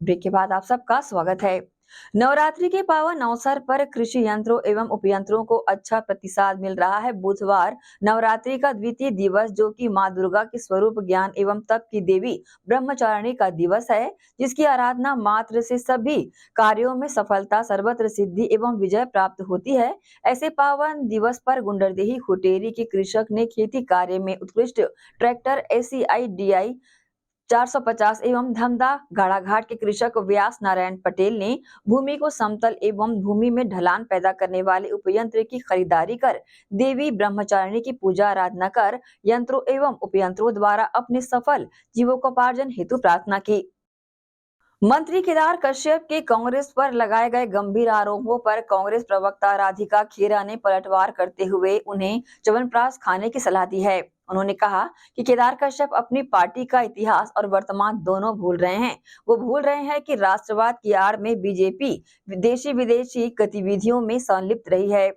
ब्रेक के बाद आप सबका स्वागत है। नवरात्रि के पावन अवसर पर कृषि यंत्रों एवं उपयंत्रों को अच्छा प्रतिसाद मिल रहा है। बुधवार नवरात्रि का द्वितीय दिवस, जो कि मां दुर्गा के स्वरूप ज्ञान एवं तप की देवी ब्रह्मचारिणी का दिवस है, जिसकी आराधना मात्र से सभी कार्यों में सफलता, सर्वत्र सिद्धि एवं विजय प्राप्त होती है। ऐसे पावन दिवस पर गुंडरदेही हुटेरी के कृषक ने खेती कार्य में उत्कृष्ट ट्रैक्टर ACI DI 450 एवं धमदा गाड़ाघाट के कृषक व्यास नारायण पटेल ने भूमि को समतल एवं भूमि में ढलान पैदा करने वाले उपयंत्र की खरीदारी कर देवी ब्रह्मचारिणी की पूजा आराधना कर यंत्रों एवं उपयंत्रों द्वारा अपने सफल जीविकोपार्जन हेतु प्रार्थना की। मंत्री केदार कश्यप के कांग्रेस पर लगाए गए गंभीर आरोपों पर कांग्रेस प्रवक्ता राधिका खेरा ने पलटवार करते हुए उन्हें च्यवनप्राश खाने की सलाह दी है। उन्होंने कहा कि केदार कश्यप अपनी पार्टी का इतिहास और वर्तमान दोनों भूल रहे हैं। वो भूल रहे हैं कि राष्ट्रवाद की आड़ में बीजेपी देशी विदेशी गतिविधियों में संलिप्त रही है।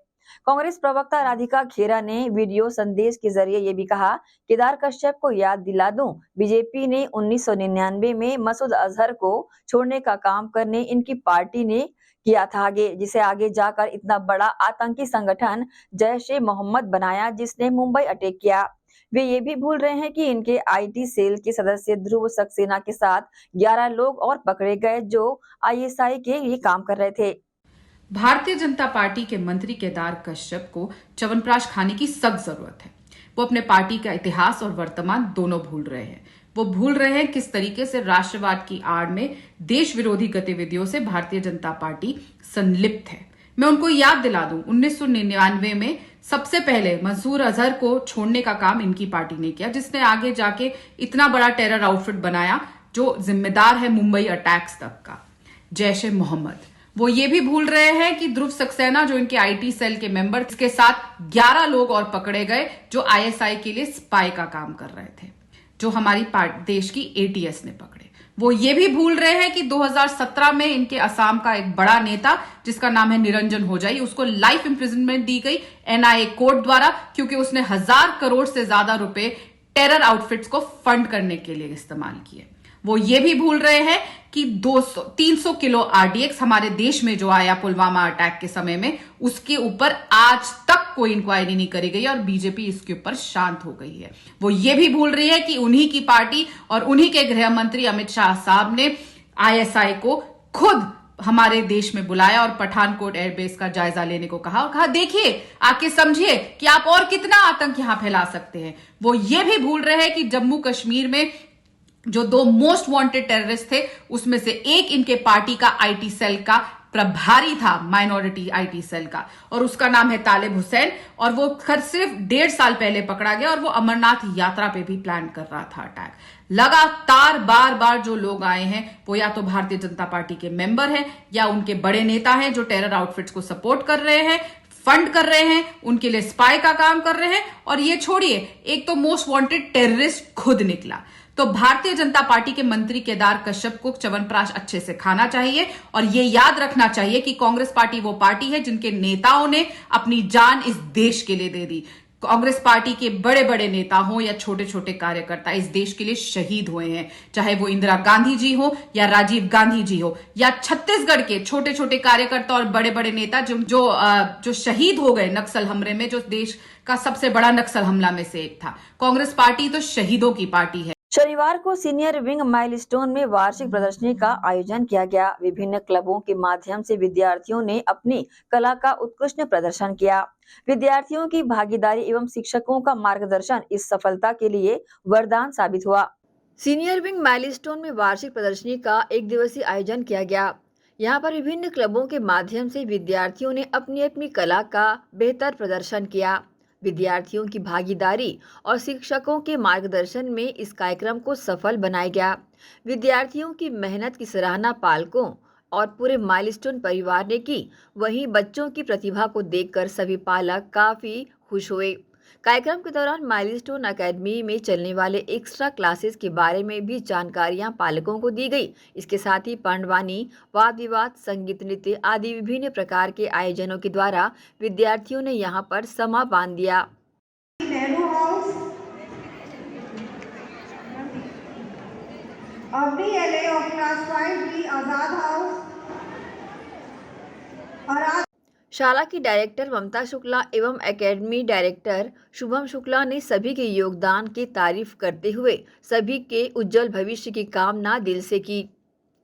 कांग्रेस प्रवक्ता राधिका खेरा ने वीडियो संदेश के जरिए ये भी कहा, केदार कश्यप को याद दिला दूं, बीजेपी ने 1999 में मसूद अजहर को छोड़ने का काम करने इनकी पार्टी ने किया था आगे, जिसे आगे जाकर इतना बड़ा आतंकी संगठन जैश-ए-मोहम्मद बनाया जिसने मुंबई अटैक किया। वे ये भी भूल रहे हैं कि इनके आईटी सेल के सदस्य ध्रुव सक्सेना के साथ 11 लोग और पकड़े गए जो आईएसआई के लिए काम कर रहे थे। भारतीय जनता पार्टी के मंत्री केदार कश्यप को च्यवनप्राश खाने की सख्त जरूरत है। वो अपने पार्टी का इतिहास और वर्तमान दोनों भूल रहे हैं। वो भूल रहे हैं किस तरीके से राष्ट्रवाद की आड़ में देश विरोधी गतिविधियों से भारतीय जनता पार्टी संलिप्त है। मैं उनको याद दिला दूं, 1999 में सबसे पहले मसूद अजहर को छोड़ने का काम इनकी पार्टी ने किया, जिसने आगे जाके इतना बड़ा टेरर आउटफिट बनाया जो जिम्मेदार है मुंबई अटैक्स तक का, जैश-ए-मोहम्मद। वो ये भी भूल रहे हैं कि ध्रुव सक्सेना जो इनके आईटी सेल के मेंबर के साथ 11 लोग और पकड़े गए जो आईएसआई के लिए स्पाई का काम कर रहे थे, जो हमारी देश की एटीएस ने पकड़े। वो ये भी भूल रहे हैं कि 2017 में इनके असम का एक बड़ा नेता जिसका नाम है निरंजन होजाई, उसको लाइफ इंप्रिजनमेंट दी गई एनआईए कोर्ट द्वारा, क्योंकि उसने 1000 करोड़ से ज्यादा रुपए टेरर आउटफिट्स को फंड करने के लिए इस्तेमाल किए। वो ये भी भूल रहे हैं कि 300 किलो आरडीएक्स हमारे देश में जो आया पुलवामा अटैक के समय में, उसके ऊपर आज तक कोई इंक्वायरी नहीं करी गई और बीजेपी इसके ऊपर शांत हो गई है। वो ये भी भूल रही है कि उन्हीं की पार्टी और उन्हीं के गृह मंत्री अमित शाह साहब ने आईएसआई को खुद हमारे देश में बुलाया और पठानकोट एयरबेस का जायजा लेने को कहा और कहा, देखिए आके समझिए कि आप और कितना आतंक यहां फैला सकते हैं। वो ये भी भूल रहे हैं कि जम्मू कश्मीर में जो 2 मोस्ट वांटेड टेररिस्ट थे, उसमें से एक इनके पार्टी का आईटी सेल का प्रभारी था, माइनॉरिटी आईटी सेल का, और उसका नाम है तालिब हुसैन, और वो सिर्फ 1.5 साल पहले पकड़ा गया और वो अमरनाथ यात्रा पे भी प्लान कर रहा था अटैक। लगातार बार बार जो लोग आए हैं वो या तो भारतीय जनता पार्टी के मेंबर हैं या उनके बड़े नेता हैं जो टेरर आउटफिट्स को सपोर्ट कर रहे हैं, फंड कर रहे हैं, उनके लिए स्पाई का काम कर रहे हैं। और ये छोड़िए, एक तो मोस्ट वांटेड टेररिस्ट खुद निकला। तो भारतीय जनता पार्टी के मंत्री केदार कश्यप को च्यवनप्राश अच्छे से खाना चाहिए और ये याद रखना चाहिए कि कांग्रेस पार्टी वो पार्टी है जिनके नेताओं ने अपनी जान इस देश के लिए दे दी। कांग्रेस पार्टी के बड़े बड़े नेता हो या छोटे छोटे कार्यकर्ता इस देश के लिए शहीद हुए हैं, चाहे वो इंदिरा गांधी जी हो या राजीव गांधी जी हो या छत्तीसगढ़ के छोटे छोटे कार्यकर्ता और बड़े बड़े नेता जो शहीद हो गए नक्सल हमले में, जो देश का सबसे बड़ा नक्सल हमला में से एक था। कांग्रेस पार्टी तो शहीदों की पार्टी है। शनिवार को सीनियर विंग माइलस्टोन में वार्षिक प्रदर्शनी का आयोजन किया गया। विभिन्न क्लबों के माध्यम से विद्यार्थियों ने अपनी कला का उत्कृष्ट प्रदर्शन किया। विद्यार्थियों की भागीदारी एवं शिक्षकों का मार्गदर्शन इस सफलता के लिए वरदान साबित हुआ। सीनियर विंग माइलस्टोन में वार्षिक प्रदर्शनी का 1 दिवसीय आयोजन किया गया। यहाँ पर विभिन्न क्लबों के माध्यम से विद्यार्थियों ने अपनी अपनी कला का बेहतर प्रदर्शन किया। विद्यार्थियों की भागीदारी और शिक्षकों के मार्गदर्शन में इस कार्यक्रम को सफल बनाया गया। विद्यार्थियों की मेहनत की सराहना पालकों और पूरे माइलस्टोन परिवार ने की। वहीं बच्चों की प्रतिभा को देखकर सभी पालक काफी खुश हुए। कार्यक्रम के दौरान माइलस्टोन एकेडमी में चलने वाले एक्स्ट्रा क्लासेस के बारे में भी जानकारियां पालकों को दी गई। इसके साथ ही पांडवानी, वाद विवाद, संगीत, नृत्य आदि विभिन्न प्रकार के आयोजनों के द्वारा विद्यार्थियों ने यहां पर समा बांध दिया। Nehru house, LA of class 5B Azad house और शाला की डायरेक्टर ममता शुक्ला एवं एकेडमी डायरेक्टर शुभम शुक्ला ने सभी के योगदान की तारीफ करते हुए सभी के उज्जवल भविष्य की कामना दिल से की।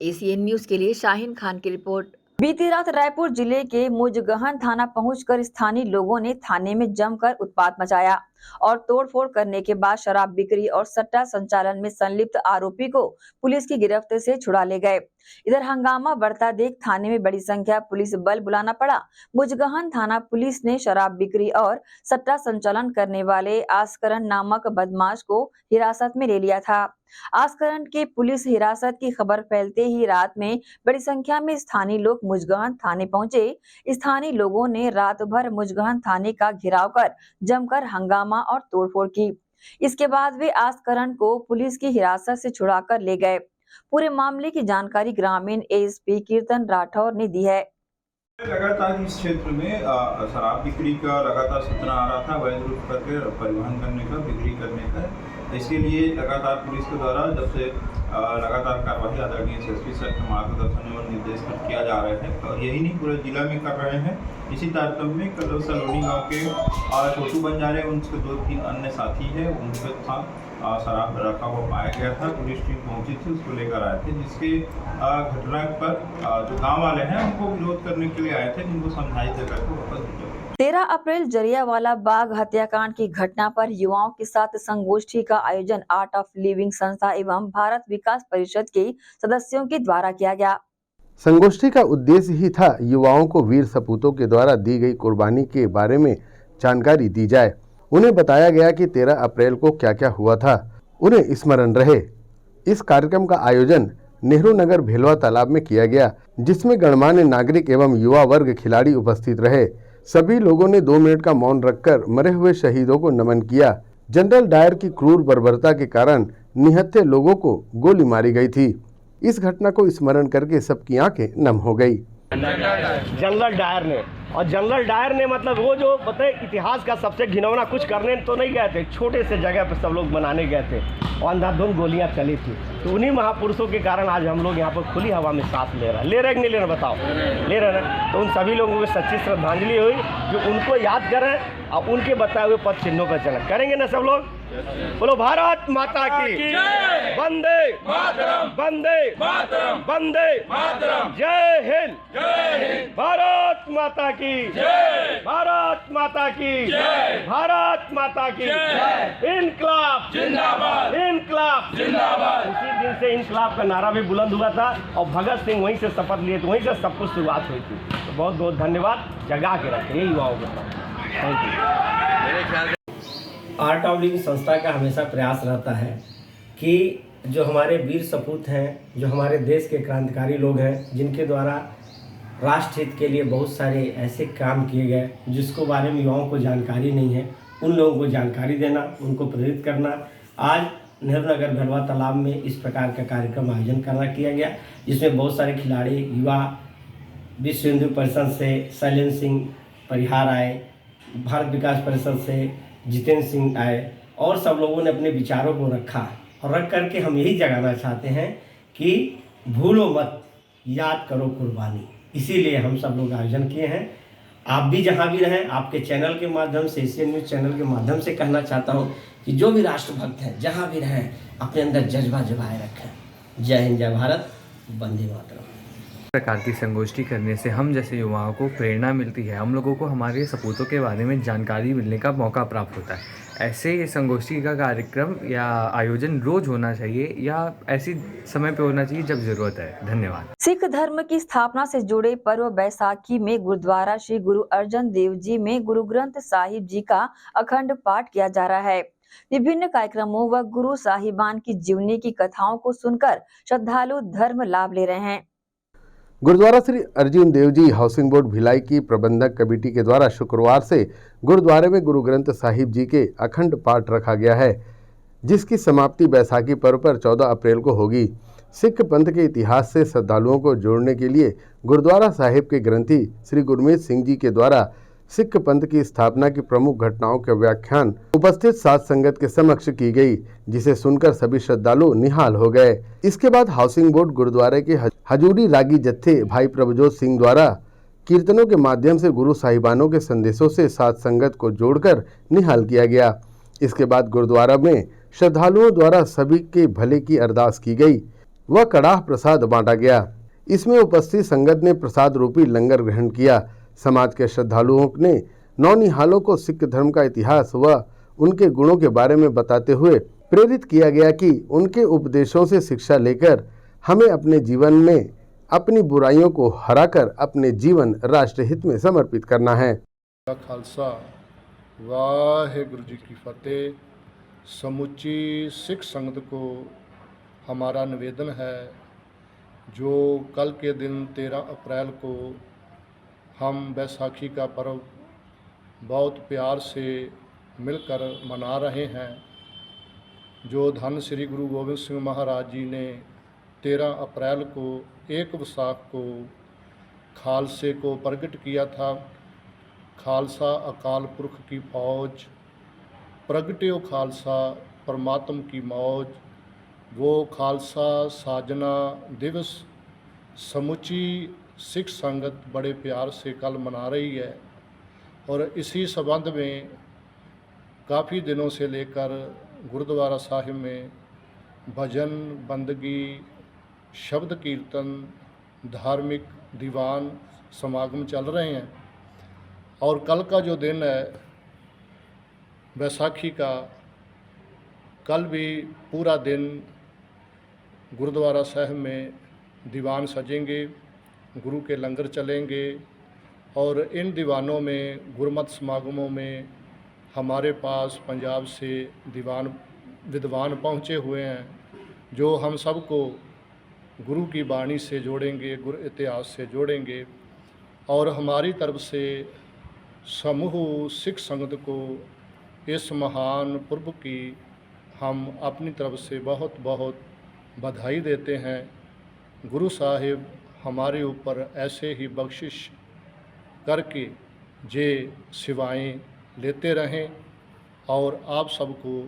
एसीएन न्यूज के लिए शाहीन खान की रिपोर्ट। बीती रात रायपुर जिले के मुजगहन थाना पहुंचकर स्थानीय लोगों ने थाने में जमकर उत्पात मचाया और तोड़फोड़ करने के बाद शराब बिक्री और सट्टा संचालन में संलिप्त आरोपी को पुलिस की गिरफ्त से छुड़ा ले गए। इधर हंगामा बढ़ता देख थाने में बड़ी संख्या पुलिस बल बुलाना पड़ा। मुजगहन थाना पुलिस ने शराब बिक्री और सट्टा संचालन करने वाले आस्करण नामक बदमाश को हिरासत में ले लिया था। आस्करण के पुलिस हिरासत की खबर फैलते ही रात में बड़ी संख्या में स्थानीय लोग मुजगहन थाने पहुंचे। स्थानीय लोगों ने रात भर मुजगहन थाने का घेराव कर जमकर हंगामा और तोड़फोड़ की। इसके बाद वे आस्करण को पुलिस की हिरासत से छुड़ाकर ले गए। पूरे मामले की जानकारी ग्रामीण एएसपी कीर्तन राठौर ने दी है। लगातार इस क्षेत्र में शराब बिक्री का लगातार सूचना आ रहा था, अवैध रूप करके परिवहन करने का, बिक्री करने का। इसके लिए लगातार पुलिस के द्वारा जब से लगातार कार्रवाई आदरणीय एसएसपी सर के मार्गदर्शन और निर्देश पर किया जा रहा है और यही नहीं पूरे जिला में कर रहे हैं। इसी तारतम्य में कल सलोनी गाँव के छोटू बंजारे उनके 2-3 अन्य साथी हैं, उनके साथ शराब रखा हुआ पाया गया था। पुलिस टीम पहुंची थी, उसको लेकर आए थे, जिसके घटना पर जो गांव वाले हैं उनको विरोध करने के लिए आए थे, जिनको समझाई देकर को वापस भेजा। 13 अप्रैल जलियांवाला बाग हत्याकांड की घटना पर युवाओं के साथ संगोष्ठी का आयोजन आर्ट ऑफ लिविंग संस्था एवं भारत विकास परिषद के सदस्यों के द्वारा किया गया। संगोष्ठी का उद्देश्य ही था युवाओं को वीर सपूतों के द्वारा दी गई कुर्बानी के बारे में जानकारी दी जाए। उन्हें बताया गया कि 13 अप्रैल को क्या क्या हुआ था, उन्हें स्मरण रहे। इस कार्यक्रम का आयोजन नेहरू नगर भेलवा तालाब में किया गया, जिसमें गणमान्य नागरिक एवं युवा वर्ग खिलाड़ी उपस्थित रहे। सभी लोगों ने 2 मिनट का मौन रखकर मरे हुए शहीदों को नमन किया। जनरल डायर की क्रूर बर्बरता के कारण निहत्थे लोगों को गोली मारी गई थी। इस घटना को स्मरण करके सबकी आंखें नम हो गई। जनरल डायर ने, और जनरल डायर ने मतलब वो जो बताए इतिहास का सबसे घिनौना कुछ करने तो नहीं गए थे, छोटे से जगह पर सब लोग बनाने गए थे और अंधाधुंध गोलियां चली थी। तो उन्हीं महापुरुषों के कारण आज हम लोग यहाँ पर खुली हवा में सांस ले रहे हैं। ले रहे कि नहीं ले रहे बताओ? ले रहे ना? तो उन सभी लोगों को सच्ची श्रद्धांजलि हुई जो उनको याद करें और उनके बताए हुए पथ चिन्हों पर चलें। करेंगे ना सब लोग? बोलो भारत माता की वंदे मातरम, वंदे मातरम, वंदे मातरम, जय हिंद, जय हिंद, भारत माता की जय, भारत माता की जय, भारत माता की जय, इनकलाब जिंदाबाद, इनकलाब जिंदाबाद। उसी दिन से इनकलाब का नारा भी बुलंद हुआ था और भगत सिंह वहीं से शपथ लिए थे, वहीं से सब कुछ शुरुआत हुई थी। तो बहुत बहुत धन्यवाद, जगा के रखें ये युवाओं को। Thank you. Art of living संस्था का हमेशा प्रयास रहता है कि जो हमारे वीर सपूत हैं, जो हमारे देश के क्रांतिकारी लोग हैं, जिनके द्वारा राष्ट्र हित के लिए बहुत सारे ऐसे काम किए गए जिसको बारे में युवाओं को जानकारी नहीं है, उन लोगों को जानकारी देना, उनको प्रेरित करना। आज नेहरू नगर भेलवा तालाब में इस प्रकार का कार्यक्रम आयोजन किया गया, जिसमें बहुत सारे खिलाड़ी, युवा, विश्व हिंदू परिषद से शैलेंद्र सिंह परिहार आए, भारत विकास परिषद से जितेंद्र सिंह आए और सब लोगों ने अपने विचारों को रखा और रख करके हम यही जगाना चाहते हैं कि भूलो मत, याद करो कुर्बानी। इसीलिए हम सब लोग आयोजन किए हैं। आप भी जहां भी रहें, आपके चैनल के माध्यम से, एशियन न्यूज़ चैनल के माध्यम से कहना चाहता हूं कि जो भी राष्ट्रभक्त हैं जहां भी रहें अपने अंदर जज्बा जगाए रखें। जय हिंद, जय भारत, वंदे मातरम। प्रकार की संगोष्ठी करने से हम जैसे युवाओं को प्रेरणा मिलती है, हम लोगों को हमारे सपूतों के बारे में जानकारी मिलने का मौका प्राप्त होता है। ऐसे ये संगोष्ठी का कार्यक्रम या आयोजन रोज होना चाहिए या ऐसी समय पे होना चाहिए जब जरूरत है। धन्यवाद। सिख धर्म की स्थापना से जुड़े पर्व बैसाखी में गुरुद्वारा श्री गुरु अर्जन देव जी में गुरु ग्रंथ साहिब जी का अखंड पाठ किया जा रहा है। विभिन्न कार्यक्रमों व गुरु साहिबान की जीवनी की कथाओं को सुनकर श्रद्धालु धर्म लाभ ले रहे हैं। गुरुद्वारा श्री अर्जुन देव जी हाउसिंग बोर्ड भिलाई की प्रबंधक कमेटी के द्वारा शुक्रवार से गुरुद्वारे में गुरु ग्रंथ साहिब जी के अखंड पाठ रखा गया है, जिसकी समाप्ति बैसाखी पर्व पर 14 अप्रैल को होगी। सिख पंथ के इतिहास से श्रद्धालुओं को जोड़ने के लिए गुरुद्वारा साहिब के ग्रंथी श्री गुरमीत सिंह जी के द्वारा सिख पंथ की स्थापना की प्रमुख घटनाओं के व्याख्यान उपस्थित साध संगत के समक्ष की गई, जिसे सुनकर सभी श्रद्धालु निहाल हो गए। इसके बाद हाउसिंग बोर्ड गुरुद्वारे के हजूरी रागी जत्थे भाई प्रभजोत सिंह द्वारा कीर्तनों के माध्यम से गुरु साहिबानों के संदेशों से साध संगत को जोड़कर निहाल किया गया। इसके बाद गुरुद्वारा में श्रद्धालुओं द्वारा सभी के भले की अरदास की गई व कड़ाह प्रसाद बांटा गया। इसमें उपस्थित संगत ने प्रसाद रूपी लंगर ग्रहण किया। समाज के श्रद्धालुओं ने नौनिहालों को सिख धर्म का इतिहास व उनके गुणों के बारे में बताते हुए प्रेरित किया गया कि उनके उपदेशों से शिक्षा लेकर हमें अपने जीवन में अपनी बुराइयों को हराकर अपने जीवन राष्ट्र हित में समर्पित करना है। खालसा वाहेगुरु जी की फतेह। समुची सिख संगत को हमारा निवेदन है, जो कल के दिन 13 अप्रैल को हम बैसाखी का पर्व बहुत प्यार से मिलकर मना रहे हैं। जो धन श्री गुरु गोविंद सिंह महाराज जी ने 13 अप्रैल को 1 वैसाख को खालसे को प्रकट किया था। खालसा अकाल पुरख की फौज, प्रगट्यो खालसा परमात्म की मौज। वो खालसा साजना दिवस समुची सिख संगत बड़े प्यार से कल मना रही है और इसी संबंध में काफ़ी दिनों से लेकर गुरुद्वारा साहिब में भजन, बंदगी, शब्द कीर्तन, धार्मिक दीवान समागम चल रहे हैं। और कल का जो दिन है बैसाखी का, कल भी पूरा दिन गुरुद्वारा साहिब में दीवान सजेंगे, गुरु के लंगर चलेंगे और इन दीवानों में, गुरमत समागमों में हमारे पास पंजाब से विद्वान पहुँचे हुए हैं जो हम सबको गुरु की वाणी से जोड़ेंगे, गुरु इतिहास से जोड़ेंगे। और हमारी तरफ से समूह सिख संगत को इस महान पर्व की हम अपनी तरफ से बहुत बहुत बधाई देते हैं। गुरु साहिब हमारे ऊपर ऐसे ही बख्शिश करके जे सेवाएं लेते रहें और आप सबको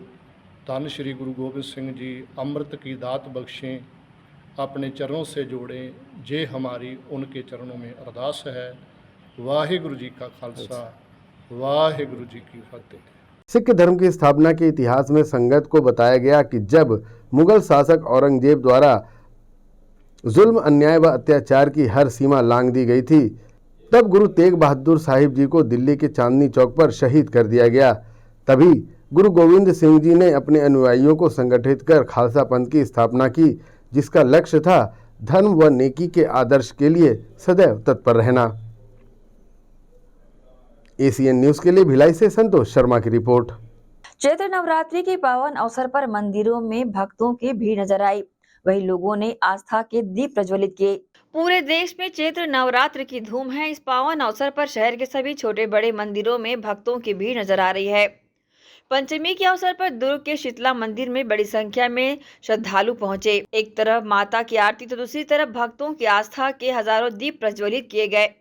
धन श्री गुरु गोबिंद सिंह जी अमृत की दात बख्शें, अपने चरणों से जोड़ें। जे हमारी उनके चरणों में अरदास है। वाहिगुरु जी का खालसा, वाहिगुरु जी की फतेह। सिख धर्म की स्थापना के इतिहास में संगत को बताया गया कि जब मुगल शासक औरंगजेब द्वारा जुल्म, अन्याय व अत्याचार की हर सीमा लांघ दी गई थी, तब गुरु तेग बहादुर साहिब जी को दिल्ली के चांदनी चौक पर शहीद कर दिया गया। तभी गुरु गोविंद सिंह जी ने अपने अनुयायियों को संगठित कर खालसा पंथ की स्थापना की, जिसका लक्ष्य था धर्म व नेकी के आदर्श के लिए सदैव तत्पर रहना। एसीएन न्यूज के लिए भिलाई से संतोष शर्मा की रिपोर्ट। चैत्र नवरात्रि के पावन अवसर पर मंदिरों में भक्तों की भीड़ नजर आई, वहीं लोगों ने आस्था के दीप प्रज्वलित किए। पूरे देश में चैत्र नवरात्र की धूम है। इस पावन अवसर पर शहर के सभी छोटे बड़े मंदिरों में भक्तों की भीड़ नजर आ रही है। पंचमी के अवसर पर दुर्ग के शीतला मंदिर में बड़ी संख्या में श्रद्धालु पहुंचे। एक तरफ माता की आरती तो दूसरी तरफ भक्तों की आस्था के हजारों दीप प्रज्वलित किए गए।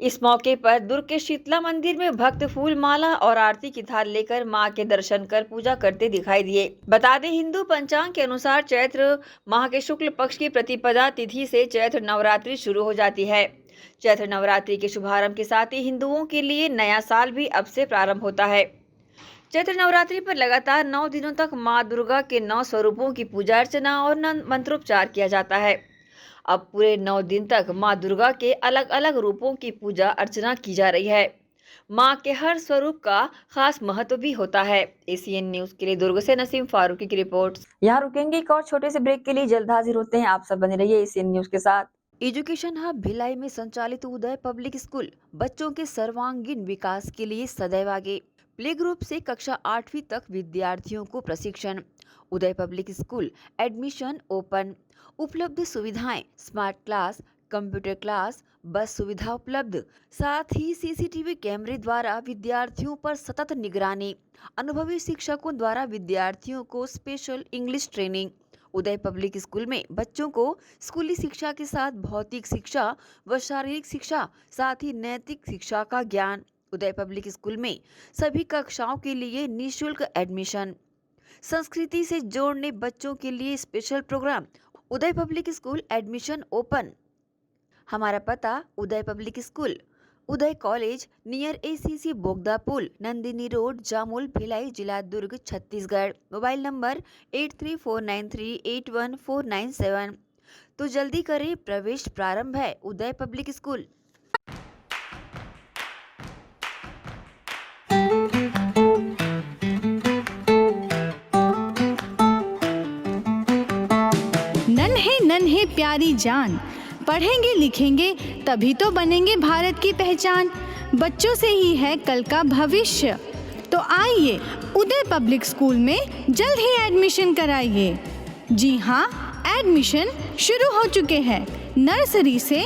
इस मौके पर दुर्ग के शीतला मंदिर में भक्त फूल माला और आरती की थाल लेकर मां के दर्शन कर पूजा करते दिखाई दिए। बता दें, हिंदू पंचांग के अनुसार चैत्र माह के शुक्ल पक्ष की प्रतिपदा तिथि से चैत्र नवरात्रि शुरू हो जाती है। चैत्र नवरात्रि के शुभारंभ के साथ ही हिंदुओं के लिए नया साल भी अब से प्रारंभ होता है। चैत्र नवरात्रि पर लगातार 9 दिनों तक मां दुर्गा के 9 स्वरूपों की पूजा अर्चना और मंत्रोपचार किया जाता है। अब पूरे 9 दिन तक मां दुर्गा के अलग अलग रूपों की पूजा अर्चना की जा रही है। मां के हर स्वरूप का खास महत्व भी होता है। एसीएन न्यूज के लिए दुर्ग से नसीम फारूकी की रिपोर्ट। यहाँ रुकेंगे एक और छोटे से ब्रेक के लिए, जल्द हाजिर होते हैं। आप सब बने रहिए एसीएन न्यूज के साथ। एजुकेशन हब भिलाई में संचालित उदय पब्लिक स्कूल बच्चों के सर्वांगीण विकास के लिए सदैव आगे। प्ले ग्रुप से कक्षा 8वीं तक विद्यार्थियों को प्रशिक्षण। उदय पब्लिक स्कूल एडमिशन ओपन। उपलब्ध सुविधाएं स्मार्ट क्लास, कंप्यूटर क्लास, बस सुविधा उपलब्ध, साथ ही सीसीटीवी कैमरे द्वारा विद्यार्थियों पर सतत निगरानी। अनुभवी शिक्षकों द्वारा विद्यार्थियों को स्पेशल इंग्लिश ट्रेनिंग। उदय पब्लिक स्कूल में बच्चों को स्कूली शिक्षा के साथ भौतिक शिक्षा व शारीरिक शिक्षा, साथ ही नैतिक शिक्षा का ज्ञान। उदय पब्लिक स्कूल में सभी कक्षाओं के लिए निःशुल्क एडमिशन। संस्कृति से जोड़ने बच्चों के लिए स्पेशल प्रोग्राम। उदय पब्लिक स्कूल एडमिशन ओपन। हमारा पता उदय पब्लिक स्कूल, उदय कॉलेज नियर एसीसी बोगदा पुल, नंदिनी रोड, जामुल, भिलाई, जिला दुर्ग, छत्तीसगढ़। Mobile number 8349381497। तो जल्दी करें, प्रवेश प्रारंभ है। उदय पब्लिक स्कूल। नन्हे प्यारी जान, पढ़ेंगे लिखेंगे तभी तो बनेंगे भारत की पहचान। बच्चों से ही है कल का भविष्य, तो आइए उदय पब्लिक स्कूल में जल्द ही एडमिशन कराइए। जी हाँ, एडमिशन शुरू हो चुके हैं। नर्सरी से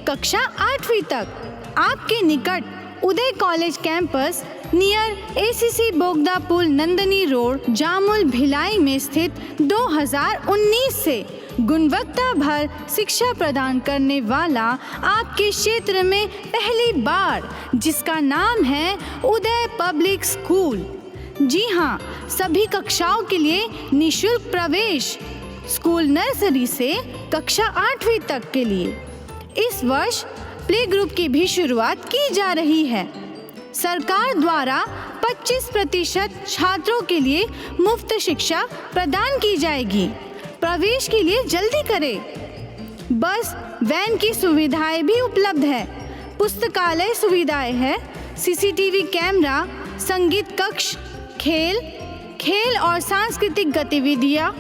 कक्षा 8वीं तक आपके निकट उदय कॉलेज कैंपस नियर एसीसी बोगदा पुल नंदनी रोड जामुल भिलाई में स्थित 2019 से गुणवत्ता भर शिक्षा प्रदान करने वाला आपके क्षेत्र में पहली बार, जिसका नाम है उदय पब्लिक स्कूल। जी हाँ, सभी कक्षाओं के लिए निःशुल्क प्रवेश। स्कूल नर्सरी से कक्षा 8वीं तक के लिए इस वर्ष प्ले ग्रुप की भी शुरुआत की जा रही है। सरकार द्वारा 25% छात्रों के लिए मुफ्त शिक्षा प्रदान की जाएगी। प्रवेश के लिए जल्दी करें। बस वैन की सुविधाएं भी उपलब्ध है। पुस्तकालय सुविधाएं है, सीसीटीवी कैमरा, संगीत कक्ष, खेल और सांस्कृतिक गतिविधियां,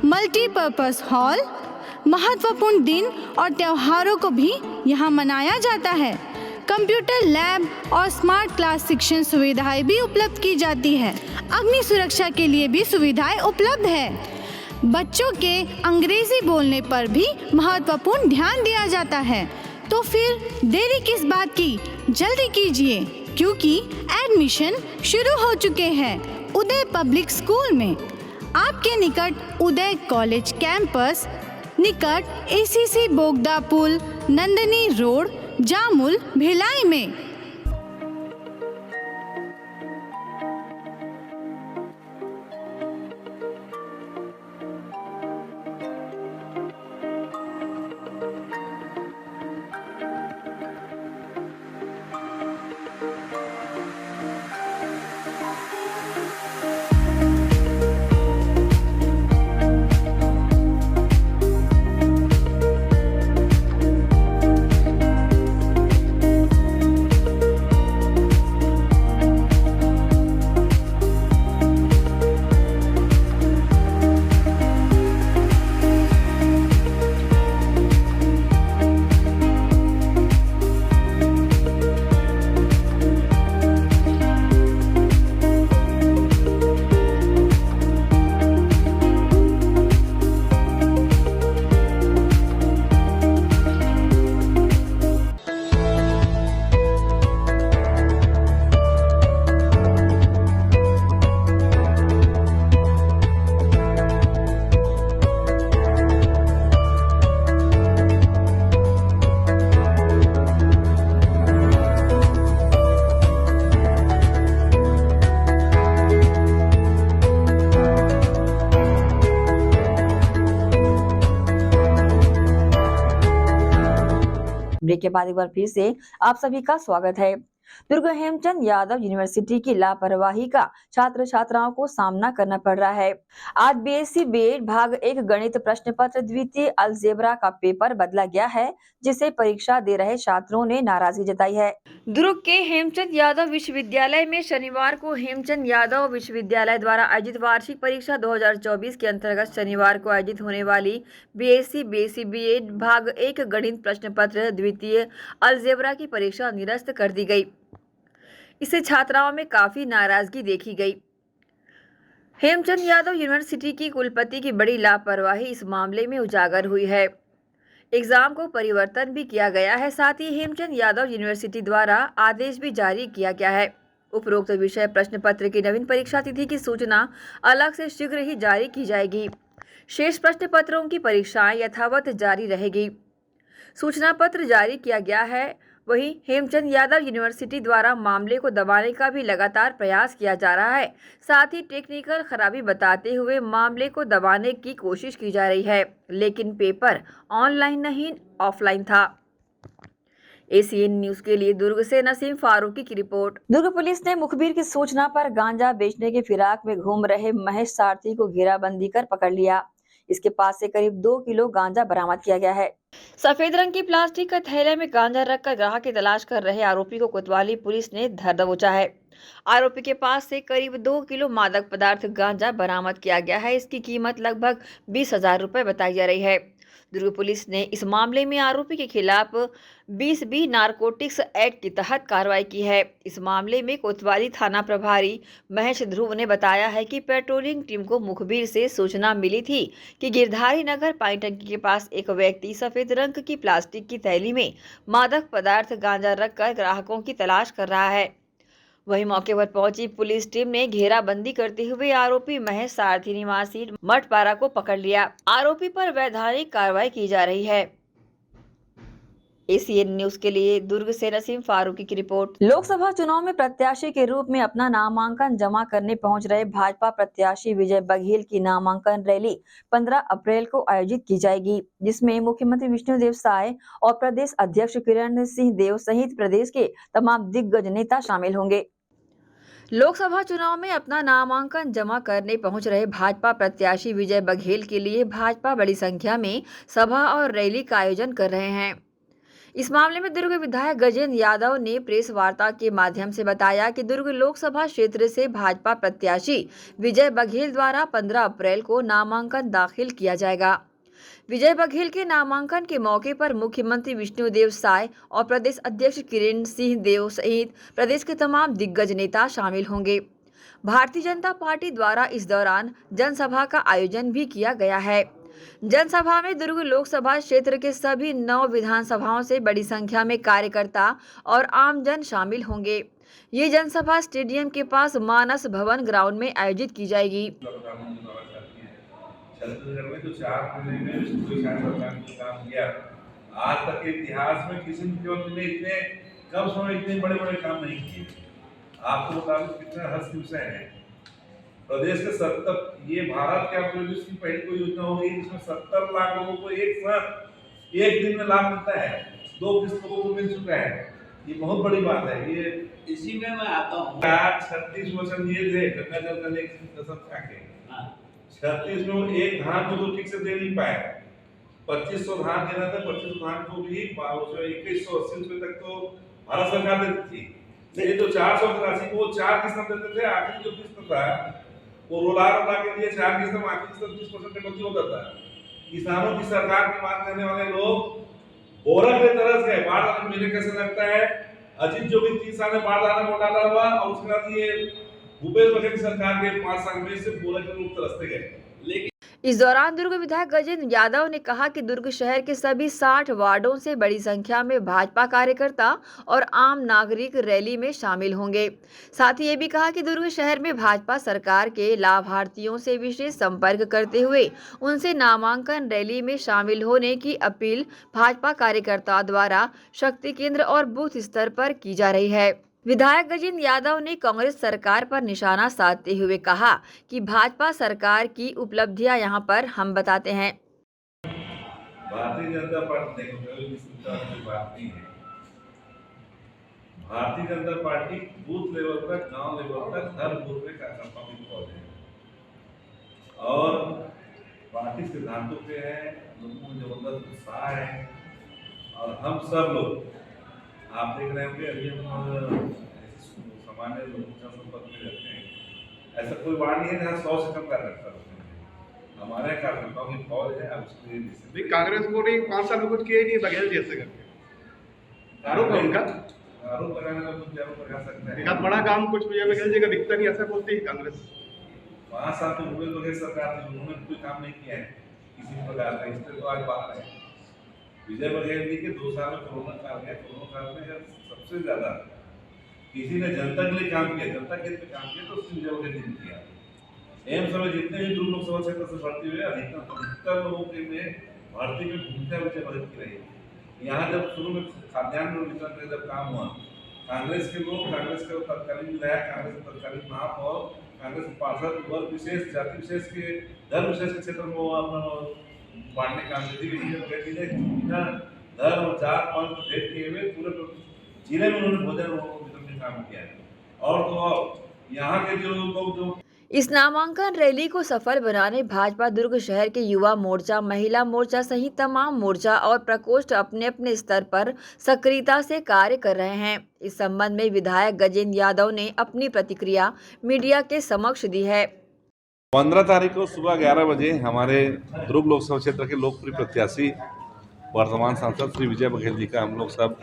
मल्टीपर्पज हॉल, महत्वपूर्ण दिन और त्योहारों को भी यहाँ मनाया जाता है। कंप्यूटर लैब और स्मार्ट क्लास शिक्षण सुविधाएं भी उपलब्ध की जाती है। अग्नि सुरक्षा के लिए भी सुविधाएं उपलब्ध है। बच्चों के अंग्रेजी बोलने पर भी महत्वपूर्ण ध्यान दिया जाता है। तो फिर देरी किस बात की, जल्दी कीजिए क्योंकि एडमिशन शुरू हो चुके हैं उदय पब्लिक स्कूल में। आपके निकट उदय कॉलेज कैंपस निकट एसीसी बोगदा पुल नंदनी रोड जामुल भिलाई में। ब्रेक के बाद एक बार फिर से आप सभी का स्वागत है। दुर्ग हेमचंद यादव यूनिवर्सिटी की लापरवाही का छात्र छात्राओं को सामना करना पड़ रहा है। आज बीएससी बीएड भाग 1 गणित प्रश्न पत्र द्वितीय अलजेब्रा का पेपर बदला गया है, जिसे परीक्षा दे रहे छात्रों ने नाराजगी जताई है। दुर्ग के हेमचंद यादव विश्वविद्यालय में शनिवार को हेमचंद यादव विश्वविद्यालय द्वारा आयोजित वार्षिक परीक्षा 2024 के अंतर्गत शनिवार को आयोजित होने वाली बीएससी बीएड भाग 1 गणित प्रश्न पत्र द्वितीय अलजेब्रा की परीक्षा निरस्त कर दी गई। इससे छात्राओं में काफी नाराजगी देखी गई। हेमचंद यादव यूनिवर्सिटी की कुलपति की बड़ी लापरवाही इस मामले में उजागर हुई है। एग्जाम को परिवर्तन भी किया गया है। साथ ही हेमचंद यादव यूनिवर्सिटी द्वारा आदेश भी जारी किया गया है। उपरोक्त विषय प्रश्न पत्र की नवीन परीक्षा तिथि की सूचना अलग से शीघ्र ही जारी की जाएगी। शेष प्रश्न पत्रों की परीक्षाएं यथावत जारी रहेगी। सूचना पत्र जारी किया गया है। वहीं हेमचंद यादव यूनिवर्सिटी द्वारा मामले को दबाने का भी लगातार प्रयास किया जा रहा है। साथ ही टेक्निकल खराबी बताते हुए मामले को दबाने की कोशिश की जा रही है, लेकिन पेपर ऑनलाइन नहीं ऑफलाइन था। एसीएन न्यूज के लिए दुर्ग से नसीम फारूकी की रिपोर्ट। दुर्ग पुलिस ने मुखबिर की सूचना पर गांजा बेचने के फिराक में घूम रहे महेश सारथी को घेराबंदी कर पकड़ लिया। इसके पास से करीब 2 किलो गांजा बरामद किया गया है। सफेद रंग की प्लास्टिक के थैले में गांजा रखकर ग्राहक की तलाश कर रहे आरोपी को कोतवाली पुलिस ने धर दबोचा है। आरोपी के पास से करीब 2 किलो मादक पदार्थ गांजा बरामद किया गया है। इसकी कीमत लगभग 20,000 रुपए बताई जा रही है। दुर्ग पुलिस ने इस मामले में आरोपी के खिलाफ 20B नारकोटिक्स एक्ट के तहत कार्रवाई की है। इस मामले में कोतवाली थाना प्रभारी महेश ध्रुव ने बताया है कि पेट्रोलिंग टीम को मुखबिर से सूचना मिली थी कि गिरधारी नगर पानी टंकी के पास एक व्यक्ति सफेद रंग की प्लास्टिक की थैली में मादक पदार्थ गांजा रखकर ग्राहकों की तलाश कर रहा है। वहीं मौके पर पहुंची पुलिस टीम ने घेराबंदी करते हुए आरोपी महेश सारथी निवासी मठपारा को पकड़ लिया। आरोपी पर वैधानिक कार्रवाई की जा रही है। ACN न्यूज के लिए दुर्ग से नसीम फारूकी की रिपोर्ट। लोकसभा चुनाव में प्रत्याशी के रूप में अपना नामांकन जमा करने पहुंच रहे भाजपा प्रत्याशी विजय बघेल की नामांकन रैली 15 अप्रैल को आयोजित की जाएगी, जिसमें मुख्यमंत्री विष्णुदेव साय और प्रदेश अध्यक्ष किरण सिंह देव सहित प्रदेश के तमाम दिग्गज नेता शामिल होंगे। लोकसभा चुनाव में अपना नामांकन जमा करने पहुंच रहे भाजपा प्रत्याशी विजय बघेल के लिए भाजपा बड़ी संख्या में सभा और रैली का आयोजन कर रहे हैं। इस मामले में दुर्ग विधायक गजेंद्र यादव ने प्रेस वार्ता के माध्यम से बताया कि दुर्ग लोकसभा क्षेत्र से भाजपा प्रत्याशी विजय बघेल द्वारा 15 अप्रैल को नामांकन दाखिल किया जाएगा। विजय बघेल के नामांकन के मौके पर मुख्यमंत्री विष्णुदेव साय और प्रदेश अध्यक्ष किरण सिंह देव सहित प्रदेश के तमाम दिग्गज नेता शामिल होंगे। भारतीय जनता पार्टी द्वारा इस दौरान जनसभा का आयोजन भी किया गया है। जनसभा में दुर्ग लोकसभा क्षेत्र के सभी 9 विधानसभाओं से बड़ी संख्या में कार्यकर्ता और आमजन शामिल होंगे। ये जनसभा स्टेडियम के पास मानस भवन ग्राउंड में आयोजित की जाएगी। छत्तीसगढ़ में जो 4 महीने में सरकार ने काम किया, आज तक के इतिहास में किसी मुख्यमंत्री ने इतने कम समय इतने बड़े बड़े काम नहीं किए। आपको बता दूं कितना हर्ष विषय है। प्रदेश के 70, ये भारत के प्रदेश की पहली कोई योजना होगी जिसमें 70 लाख लोगों को एक साथ एक दिन में लाभ मिलता है। 2 किस्त लोगों को मिल चुका है, ये बहुत बड़ी बात है। ये इसी में मैं आता हूँ। 36 वचन दिए थे गंगा जल का लेख कसम खा के, 36 में एक धान को तो ठीक से दे नहीं पाए। 2500 धान देना था, 2500 धान को भी 2180 रुपए तक तो भारत सरकार देती थी। ये जो 400 की राशि को 4 किस्त देते थे, आखिरी जो किस्त था वो रोला के लिए 4 किस्त में आखिरी किस्त 20% कटौती होता था। किसानों की सरकार की बात करने वाले लोग बोरक के तरस गए। बाढ़ आने में कैसे लगता है, अजीत जो भी 3 साल में बाढ़ आना घोटाला हुआ और उसके बाद ये भूपेश बघेल सरकार के 5 साल में से बोरक के रूप तरसते गए। लेकिन इस दौरान दुर्ग विधायक गजेंद्र यादव ने कहा कि दुर्ग शहर के सभी 60 वार्डों से बड़ी संख्या में भाजपा कार्यकर्ता और आम नागरिक रैली में शामिल होंगे। साथ ही ये भी कहा कि दुर्ग शहर में भाजपा सरकार के लाभार्थियों से विशेष संपर्क करते हुए उनसे नामांकन रैली में शामिल होने की अपील भाजपा कार्यकर्ताओं द्वारा शक्ति केंद्र और बूथ स्तर पर की जा रही है। विधायक गजेंद्र यादव ने कांग्रेस सरकार पर निशाना साधते हुए कहा कि भाजपा सरकार की उपलब्धियां यहां पर हम बताते हैं। भारतीय जनता पार्टी कोई बात नहीं है। Bharatiya Janata party booth level तक, गांव लेवल तक हर बूथ में कार्यकर्ताओं की पहुंच है और पार्टी सिद्धांतों पे है, लोगों में जबरदस्त उत्साह है। और हम सब लोग आप देख रहे होंगे अभी हम सामान्य लोगों से संपर्क में रहते हैं। ऐसा कोई वार्ड नहीं है जहाँ 100 से कम कार्यकर्ता होते हैं। हमारे कार्यकर्ताओं की फौज है। अब उसके कांग्रेस को नहीं 5 साल में कुछ किया ही नहीं बघेल जैसे करके आरोप है उनका। आरोप लगाने का कुछ आरोप लगा सकते हैं। बहुत बड़ा काम कुछ विजय बघेल जी का दिखता नहीं, ऐसा बोलती है कांग्रेस। 5 साल तो भूपेश बघेल सरकार थी, उन्होंने कोई काम नहीं किया है किसी प्रकार का। इससे तो आज बात है विजय बघेल जी के 2 साल में कोरोना काल गया। कोरोना काल में जब सबसे ज्यादा किसी ने जनता के लिए काम किया, जनता के लिए काम किया, तो उसने विजय बघेल जी ने किया। एम्स में जितने भी दुर्ग लोकसभा क्षेत्र से भर्ती हुए अधिकतर लोगों के में भर्ती में भूमिका विजय बघेल की रही। यहाँ जब शुरू में खाद्यान्न वितरण का जब काम हुआ, कांग्रेस के लोग, कांग्रेस के तत्कालीन विधायक, कांग्रेस के तत्कालीन महापौर, कांग्रेस के पार्षद वर्ग विशेष, जाति विशेष के, धर्म विशेष के क्षेत्र में वो अपना बांटने काम करती है। धर्म और जात पात को भेद किए हुए पूरे जिले में उन्होंने भोजन वितरण का काम किया है। और तो यहाँ के जो लोग जो इस नामांकन रैली को सफल बनाने भाजपा दुर्ग शहर के युवा मोर्चा, महिला मोर्चा सहित तमाम मोर्चा और प्रकोष्ठ अपने अपने स्तर पर सक्रियता से कार्य कर रहे हैं। इस संबंध में विधायक गजेंद्र यादव ने अपनी प्रतिक्रिया मीडिया के समक्ष दी है। 15 तारीख को सुबह 11 बजे हमारे दुर्ग लोकसभा क्षेत्र के लोकप्रिय प्रत्याशी वर्तमान सांसद श्री विजय बघेल जी का हम लोग सब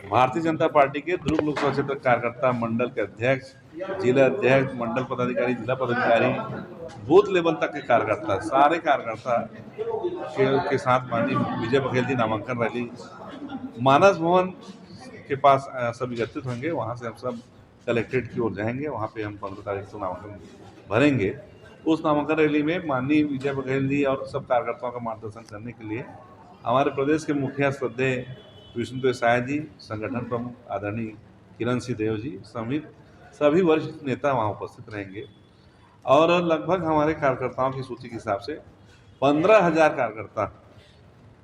भारतीय जनता पार्टी के दुर्ग लोकसभा क्षेत्र कार्यकर्ता मंडल के अध्यक्ष, जिला अध्यक्ष, मंडल पदाधिकारी, जिला पदाधिकारी, बूथ लेवल तक के कार्यकर्ता, सारे कार्यकर्ता के साथ माननीय विजय बघेल जी नामांकन रैली मानस भवन के पास सब एकत्रित होंगे। वहाँ से हम सब कलेक्ट्रेट की ओर जाएंगे। वहाँ पे हम 15 तारीख को नामांकन भरेंगे। उस नामांकन रैली में माननीय विजय बघेल जी और सब कार्यकर्ताओं का मार्गदर्शन करने के लिए हमारे प्रदेश के मुखिया श्रद्धेय विष्णुदेव साय जी, संगठन प्रमुख आदरणीय किरण सिंह देव जी समेत सभी वरिष्ठ नेता वहाँ उपस्थित रहेंगे। और लगभग हमारे कार्यकर्ताओं की सूची के हिसाब से 15,000 कार्यकर्ता,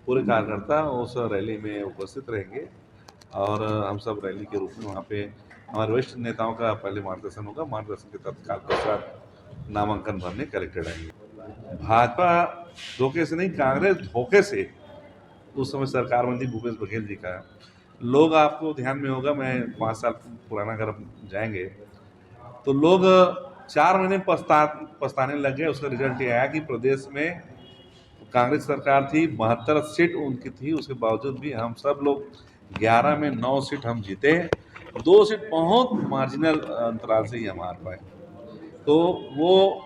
पूरे कार्यकर्ता उस रैली में उपस्थित रहेंगे। और हम सब रैली के रूप में वहाँ पे हमारे वरिष्ठ नेताओं का पहले मार्गदर्शन होगा। मार्गदर्शन के तत्काल पश्चात नामांकन भरने कलेक्टेड आएंगे। भाजपा धोखे से नहीं, कांग्रेस धोखे से उस समय सरकार में थी भूपेश बघेल जी का। लोग, आपको ध्यान में होगा, मैं 5 साल पुराना अगर जाएंगे तो लोग 4 महीने पछताने लग गए। उसका रिजल्ट ये आया कि प्रदेश में कांग्रेस सरकार थी, 72 सीट उनकी थी, उसके बावजूद भी हम सब लोग 11 में 9 सीट हम जीते। 2 सीट बहुत मार्जिनल अंतराल से ही हम हार पाए। तो वो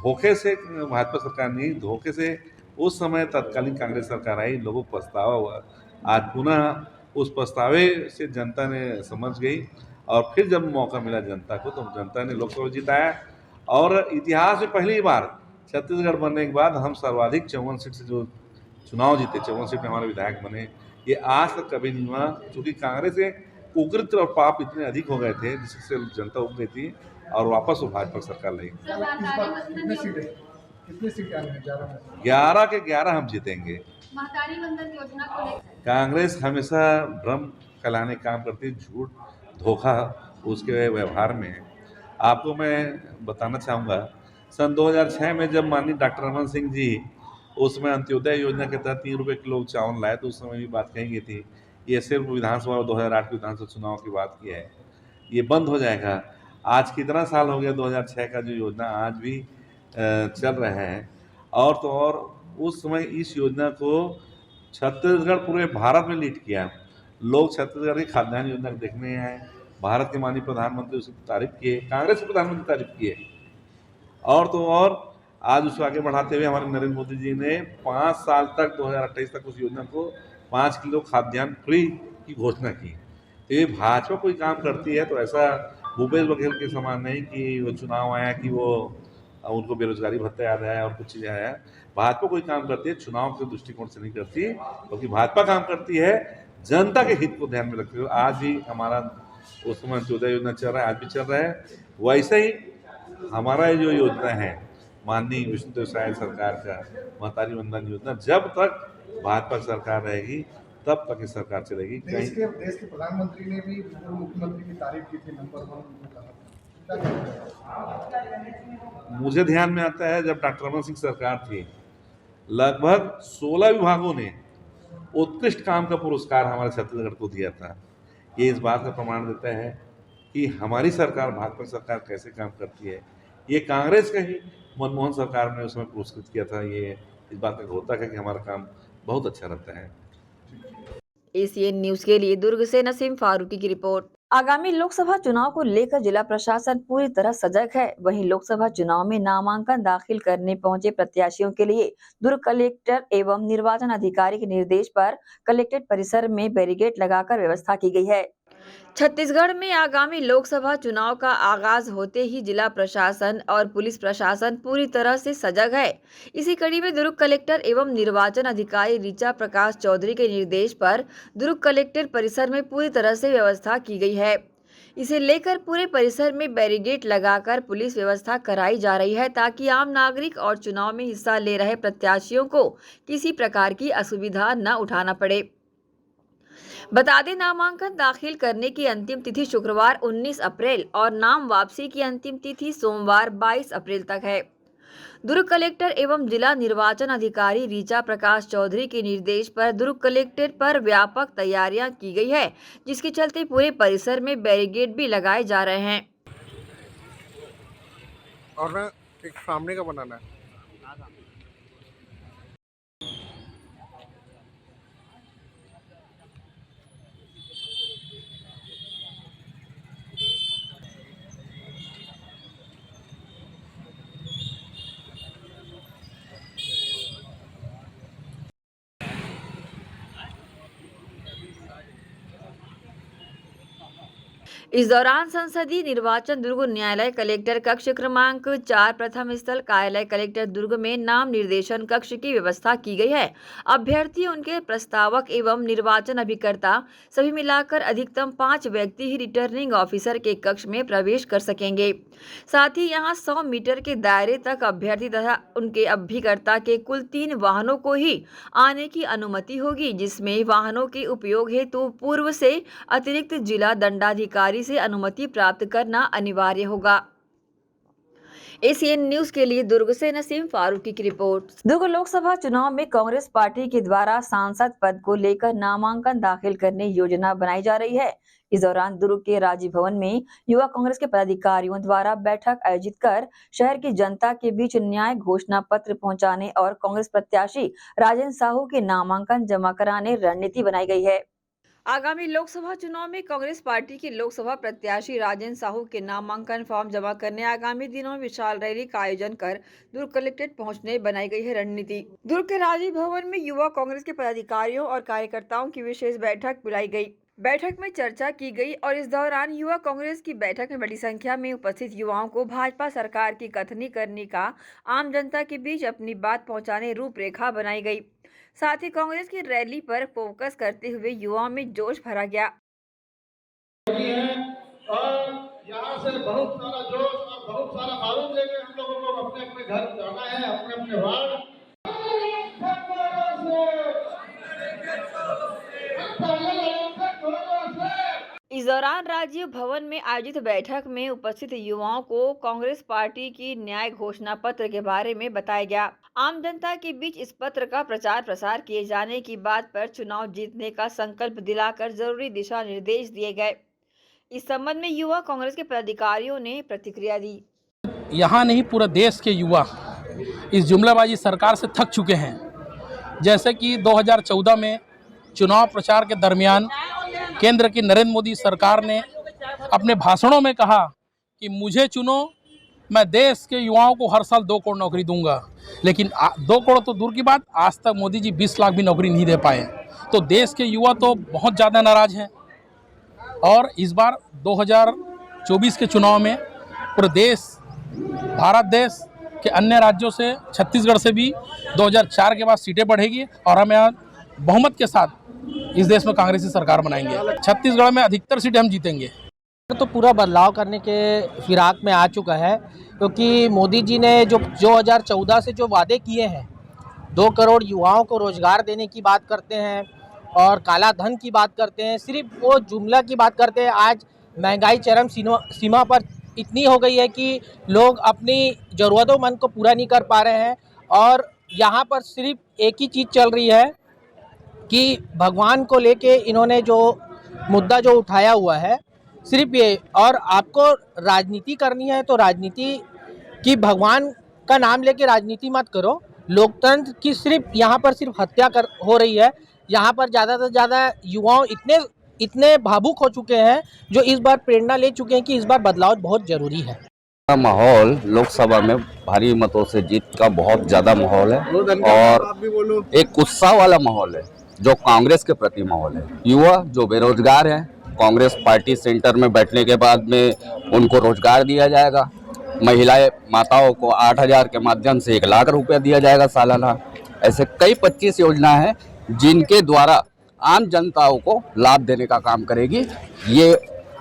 धोखे से भाजपा सरकार नहीं, धोखे से उस समय तत्कालीन कांग्रेस सरकार आई, लोगों को पछतावा हुआ। आज पुनः उस पछतावे से जनता ने समझ गई और फिर जब मौका मिला जनता को, तो जनता ने लोकसभा जिताया। और इतिहास में पहली बार छत्तीसगढ़ बनने के बाद हम सर्वाधिक 54 सीट से जो चुनाव जीते, 54 सीट में हमारे विधायक बने। ये आज तक कभी नहीं हुआ, क्योंकि कांग्रेस के कुकृत्य और पाप इतने अधिक हो गए थे जिससे जनता उग गई थी और वापस वो भाजपा सरकार लाई। कितने सीट आए हैं? 11 के 11 हम जीतेंगे। महतारी वंदन योजना को लेकर कांग्रेस हमेशा भ्रम फैलाने का काम करती है, झूठ धोखा उसके व्यवहार में है। आपको मैं बताना चाहूँगा, सन 2006 में जब माननीय डॉक्टर रमन सिंह जी उसमें अंत्योदय योजना के तहत 3 रुपये किलो चावल लाए, तो उस समय भी बात कही गई थी ये सिर्फ विधानसभा 2008 के विधानसभा चुनाव की बात की है, ये बंद हो जाएगा। आज कितना साल हो गया, 2006 का जो योजना आज भी चल रहा है। और तो और उस समय इस योजना को छत्तीसगढ़ पूरे भारत में लीड किया। लोग छत्तीसगढ़ की खाद्यान्न योजना को देखने आए, भारत के माननीय प्रधानमंत्री उसकी तारीफ किए, कांग्रेस के प्रधानमंत्री तारीफ किए। और तो और आज उसको आगे बढ़ाते हुए हमारे नरेंद्र मोदी जी ने 5 साल तक 2028 तक उस योजना को 5 किलो खाद्यान्न फ्री की घोषणा की। तो ये भाजपा कोई काम करती है तो ऐसा भूपेश बघेल के समान नहीं कि वो चुनाव आया कि वो उनको बेरोजगारी भत्ता याद आया और कुछ चीज़ें आया। भाजपा कोई काम करती है चुनाव के दृष्टिकोण से नहीं करती, क्योंकि भाजपा काम करती है जनता के हित को ध्यान में रखते हुए। आज भी हमारा उस समय अंत्योदय योजना चल रहा है, आज भी चल रहा है। वैसे ही हमारा जो योजना है माननीय विष्णुदेव साय सरकार का महतारी वंदन योजना, जब तक भाजपा सरकार रहेगी तब तक ये सरकार चलेगी। देश के प्रधानमंत्री ने भी पूर्व मुख्यमंत्री की तारीफ की थी, नंबर 1 कहा। मुझे ध्यान में आता है जब डॉक्टर रमन सिंह सरकार थी, लगभग 16 विभागों ने उत्कृष्ट काम का पुरस्कार हमारे छत्तीसगढ़ को दिया था। ये इस बात का प्रमाण देता है कि हमारी सरकार, भाजपा सरकार कैसे काम करती है। ये कांग्रेस का ही मनमोहन सरकार ने उसमें पुरस्कृत किया था। ये इस बात का होता है कि हमारा काम बहुत अच्छा रहता है। एसीएन न्यूज के लिए दुर्ग से नसीम फारूकी की रिपोर्ट। आगामी लोकसभा चुनाव को लेकर जिला प्रशासन पूरी तरह सजग है। वहीं लोकसभा चुनाव में नामांकन दाखिल करने पहुंचे प्रत्याशियों के लिए दुर्ग कलेक्टर एवं निर्वाचन अधिकारी के निर्देश पर कलेक्ट्रेट परिसर में बैरिकेड लगाकर व्यवस्था की गई है। छत्तीसगढ़ में आगामी लोकसभा चुनाव का आगाज होते ही जिला प्रशासन और पुलिस प्रशासन पूरी तरह से सजग है। इसी कड़ी में दुर्ग कलेक्टर एवं निर्वाचन अधिकारी ऋचा प्रकाश चौधरी के निर्देश पर दुर्ग कलेक्ट्रेट परिसर में पूरी तरह से व्यवस्था की गई है। इसे लेकर पूरे परिसर में बैरिकेड लगाकर पुलिस व्यवस्था कराई जा रही है, ताकि आम नागरिक और चुनाव में हिस्सा ले रहे प्रत्याशियों को किसी प्रकार की असुविधा न उठाना पड़े। बता दें, नामांकन दाखिल करने की अंतिम तिथि शुक्रवार 19 अप्रैल और नाम वापसी की अंतिम तिथि सोमवार 22 अप्रैल तक है। दुर्ग कलेक्टर एवं जिला निर्वाचन अधिकारी ऋचा प्रकाश चौधरी के निर्देश पर दुर्ग कलेक्ट्रेट पर व्यापक तैयारियां की गई है, जिसके चलते पूरे परिसर में बैरिकेड भी लगाए जा रहे हैं। और एक सामने का बनाना है। इस दौरान संसदीय निर्वाचन दुर्ग न्यायालय कलेक्टर कक्ष क्रमांक 4 प्रथम स्थल कार्यालय कलेक्टर दुर्ग में नाम निर्देशन कक्ष की व्यवस्था की गई है। अभ्यर्थी, उनके प्रस्तावक एवं निर्वाचन अभिकर्ता सभी मिलाकर अधिकतम 5 व्यक्ति ही रिटर्निंग ऑफिसर के कक्ष में प्रवेश कर सकेंगे। साथ ही यहां 100 मीटर के दायरे तक अभ्यर्थी तथा उनके अभिकर्ता के कुल 3 वाहनों को ही आने की अनुमति होगी, जिसमें वाहनों के उपयोग हेतु पूर्व से अतिरिक्त जिला दंडाधिकारी से अनुमति प्राप्त करना अनिवार्य होगा। एसीएन न्यूज के लिए दुर्ग से नसीम फारूकी की रिपोर्ट। दुर्ग लोकसभा चुनाव में कांग्रेस पार्टी के द्वारा सांसद पद को लेकर नामांकन दाखिल करने योजना बनाई जा रही है। इस दौरान दुर्ग के राजीव भवन में युवा कांग्रेस के पदाधिकारियों द्वारा बैठक आयोजित कर शहर की जनता के बीच न्याय घोषणा पत्र पहुंचाने और कांग्रेस प्रत्याशी राजेंद्र साहू के नामांकन जमा कराने रणनीति बनाई गई है। आगामी लोकसभा चुनाव में कांग्रेस पार्टी के लोकसभा प्रत्याशी राजेंद्र साहू के नामांकन फॉर्म जमा करने आगामी दिनों में विशाल रैली का आयोजन कर दुर्ग कलेक्ट्रेट पहुंचने बनाई गई है रणनीति। दुर्ग के राजीव भवन में युवा कांग्रेस के पदाधिकारियों और कार्यकर्ताओं की विशेष बैठक बुलाई गई। बैठक में चर्चा की गई और इस दौरान युवा कांग्रेस की बैठक में बड़ी संख्या में उपस्थित युवाओं को भाजपा सरकार की कथनी करने का आम जनता के बीच अपनी बात पहुंचाने रूपरेखा बनाई गई। साथ ही कांग्रेस की रैली पर फोकस करते हुए युवाओं में जोश भरा गया। और यहाँ से बहुत सारा जोश और बहुत सारा बारूद लेके हम लोगों को अपने अपने घर जाना है, अपने अपने वार्ड। इस दौरान राजीव भवन में आयोजित बैठक में उपस्थित युवाओं को कांग्रेस पार्टी की न्याय घोषणा पत्र के बारे में बताया गया। आम जनता के बीच इस पत्र का प्रचार प्रसार किए जाने की बात पर चुनाव जीतने का संकल्प दिलाकर जरूरी दिशा निर्देश दिए गए। इस संबंध में युवा कांग्रेस के पदाधिकारियों ने प्रतिक्रिया दी। यहाँ नहीं, पूरे देश के युवा इस जुमलाबाजी सरकार से थक चुके हैं। जैसे कि 2014 में चुनाव प्रचार के दरमियान केंद्र की नरेंद्र मोदी सरकार ने अपने भाषणों में कहा कि मुझे चुनो, मैं देश के युवाओं को हर साल 2 करोड़ नौकरी दूंगा। लेकिन 2 करोड़ तो दूर की बात, आज तक मोदी जी 20 लाख भी नौकरी नहीं दे पाए। तो देश के युवा तो बहुत ज़्यादा नाराज हैं। और इस बार 2024 के चुनाव में पूरे देश, भारत देश के अन्य राज्यों से, छत्तीसगढ़ से भी 2004 के बाद सीटें बढ़ेगी और हम यहाँ बहुमत के साथ इस देश में कांग्रेसी सरकार बनाएंगे। छत्तीसगढ़ में अधिकतर सीटें हम जीतेंगे। तो पूरा बदलाव करने के फिराक में आ चुका है, क्योंकि मोदी जी ने जो 2014 से जो वादे किए हैं, 2 करोड़ युवाओं को रोजगार देने की बात करते हैं और काला धन की बात करते हैं, सिर्फ वो जुमला की बात करते हैं। आज महंगाई चरम सीमा पर इतनी हो गई है कि लोग अपनी ज़रूरतों को पूरा नहीं कर पा रहे हैं। और यहाँ पर सिर्फ एक ही चीज़ चल रही है कि भगवान को लेके इन्होंने जो मुद्दा जो उठाया हुआ है सिर्फ ये, और आपको राजनीति करनी है तो राजनीति की भगवान का नाम लेके राजनीति मत करो। लोकतंत्र की सिर्फ यहाँ पर सिर्फ हत्या हो रही है। यहाँ पर ज़्यादा से ज़्यादा युवाओं इतने भावुक हो चुके हैं, जो इस बार प्रेरणा ले चुके हैं कि इस बार बदलाव बहुत ज़रूरी है। माहौल लोकसभा में भारी मतों से जीत का बहुत ज़्यादा माहौल है और एक उत्साह वाला माहौल है जो कांग्रेस के प्रति माहौल है। युवा जो बेरोजगार हैं, कांग्रेस पार्टी सेंटर में बैठने के बाद में उनको रोजगार दिया जाएगा। महिलाएं माताओं को 8,000 के माध्यम से 1 लाख रुपया दिया जाएगा सालाना। ऐसे कई 25 योजना है जिनके द्वारा आम जनताओं को लाभ देने का काम करेगी। ये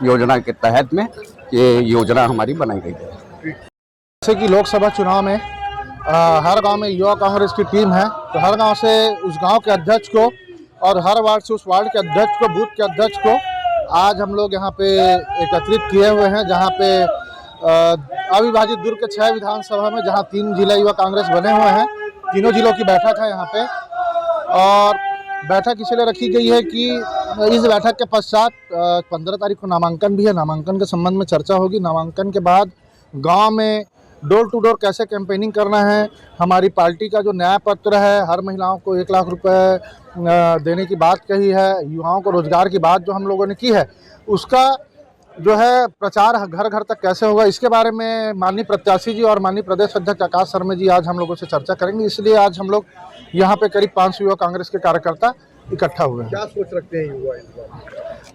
योजना के तहत में ये योजना हमारी बनाई गई है। जैसे कि लोकसभा चुनाव में हर गांव में युवा कांग्रेस की टीम है, तो हर गांव से उस गांव के अध्यक्ष को और हर वार्ड से उस वार्ड के अध्यक्ष को, बूथ के अध्यक्ष को आज हम लोग यहाँ पे एकत्रित किए हुए हैं, जहाँ पे अविभाजित दुर्ग के 6 विधानसभा में जहाँ 3 जिला युवा कांग्रेस बने हुए हैं, तीनों जिलों की बैठक है यहाँ पे। और बैठक इसलिए रखी गई है कि इस बैठक के पश्चात 15 तारीख को नामांकन भी है। नामांकन के संबंध में चर्चा होगी। नामांकन के बाद गांव में डोर टू डोर कैसे कैंपेनिंग करना है, हमारी पार्टी का जो न्याय पत्र है, हर महिलाओं को 1 लाख रुपए देने की बात कही है, युवाओं को रोजगार की बात जो हम लोगों ने की है, उसका जो है प्रचार घर घर तक कैसे होगा, इसके बारे में माननीय प्रत्याशी जी और माननीय प्रदेश अध्यक्ष आकाश शर्मा जी आज हम लोगों से चर्चा करेंगे। इसलिए आज हम लोग यहाँ पे करीब 500 युवा कांग्रेस के कार्यकर्ता इकट्ठा हुए हैं। क्या सोच रखते हैं युवा इस बार?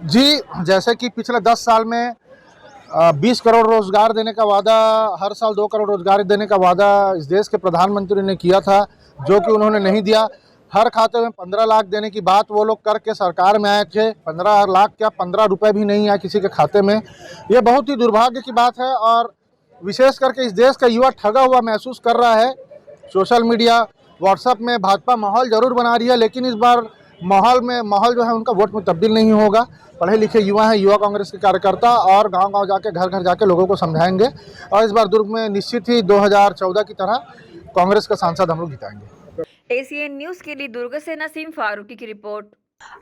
जी, जैसे कि पिछले 10 साल में 20 करोड़ रोजगार देने का वादा, हर साल 2 करोड़ रोजगार देने का वादा इस देश के प्रधानमंत्री ने किया था, जो कि उन्होंने नहीं दिया। हर खाते में 15 लाख देने की बात वो लोग करके सरकार में आए थे, 15 लाख क्या 15 रुपए भी नहीं आए किसी के खाते में। ये बहुत ही दुर्भाग्य की बात है और विशेष करके इस देश का युवा ठगा हुआ महसूस कर रहा है। सोशल मीडिया, व्हाट्सएप में भाजपा माहौल जरूर बना रही है, लेकिन इस बार माहौल जो है उनका वोट में तब्दील नहीं होगा। पढ़े लिखे युवा हैं, युवा कांग्रेस के कार्यकर्ता, और गांव-गांव जाके घर घर जाके लोगों को समझाएंगे और इस बार दुर्ग में निश्चित ही 2014 की तरह कांग्रेस का सांसद हम लोग जिताएंगे। एसीएन न्यूज के लिए दुर्ग से नसीम फारूकी की रिपोर्ट।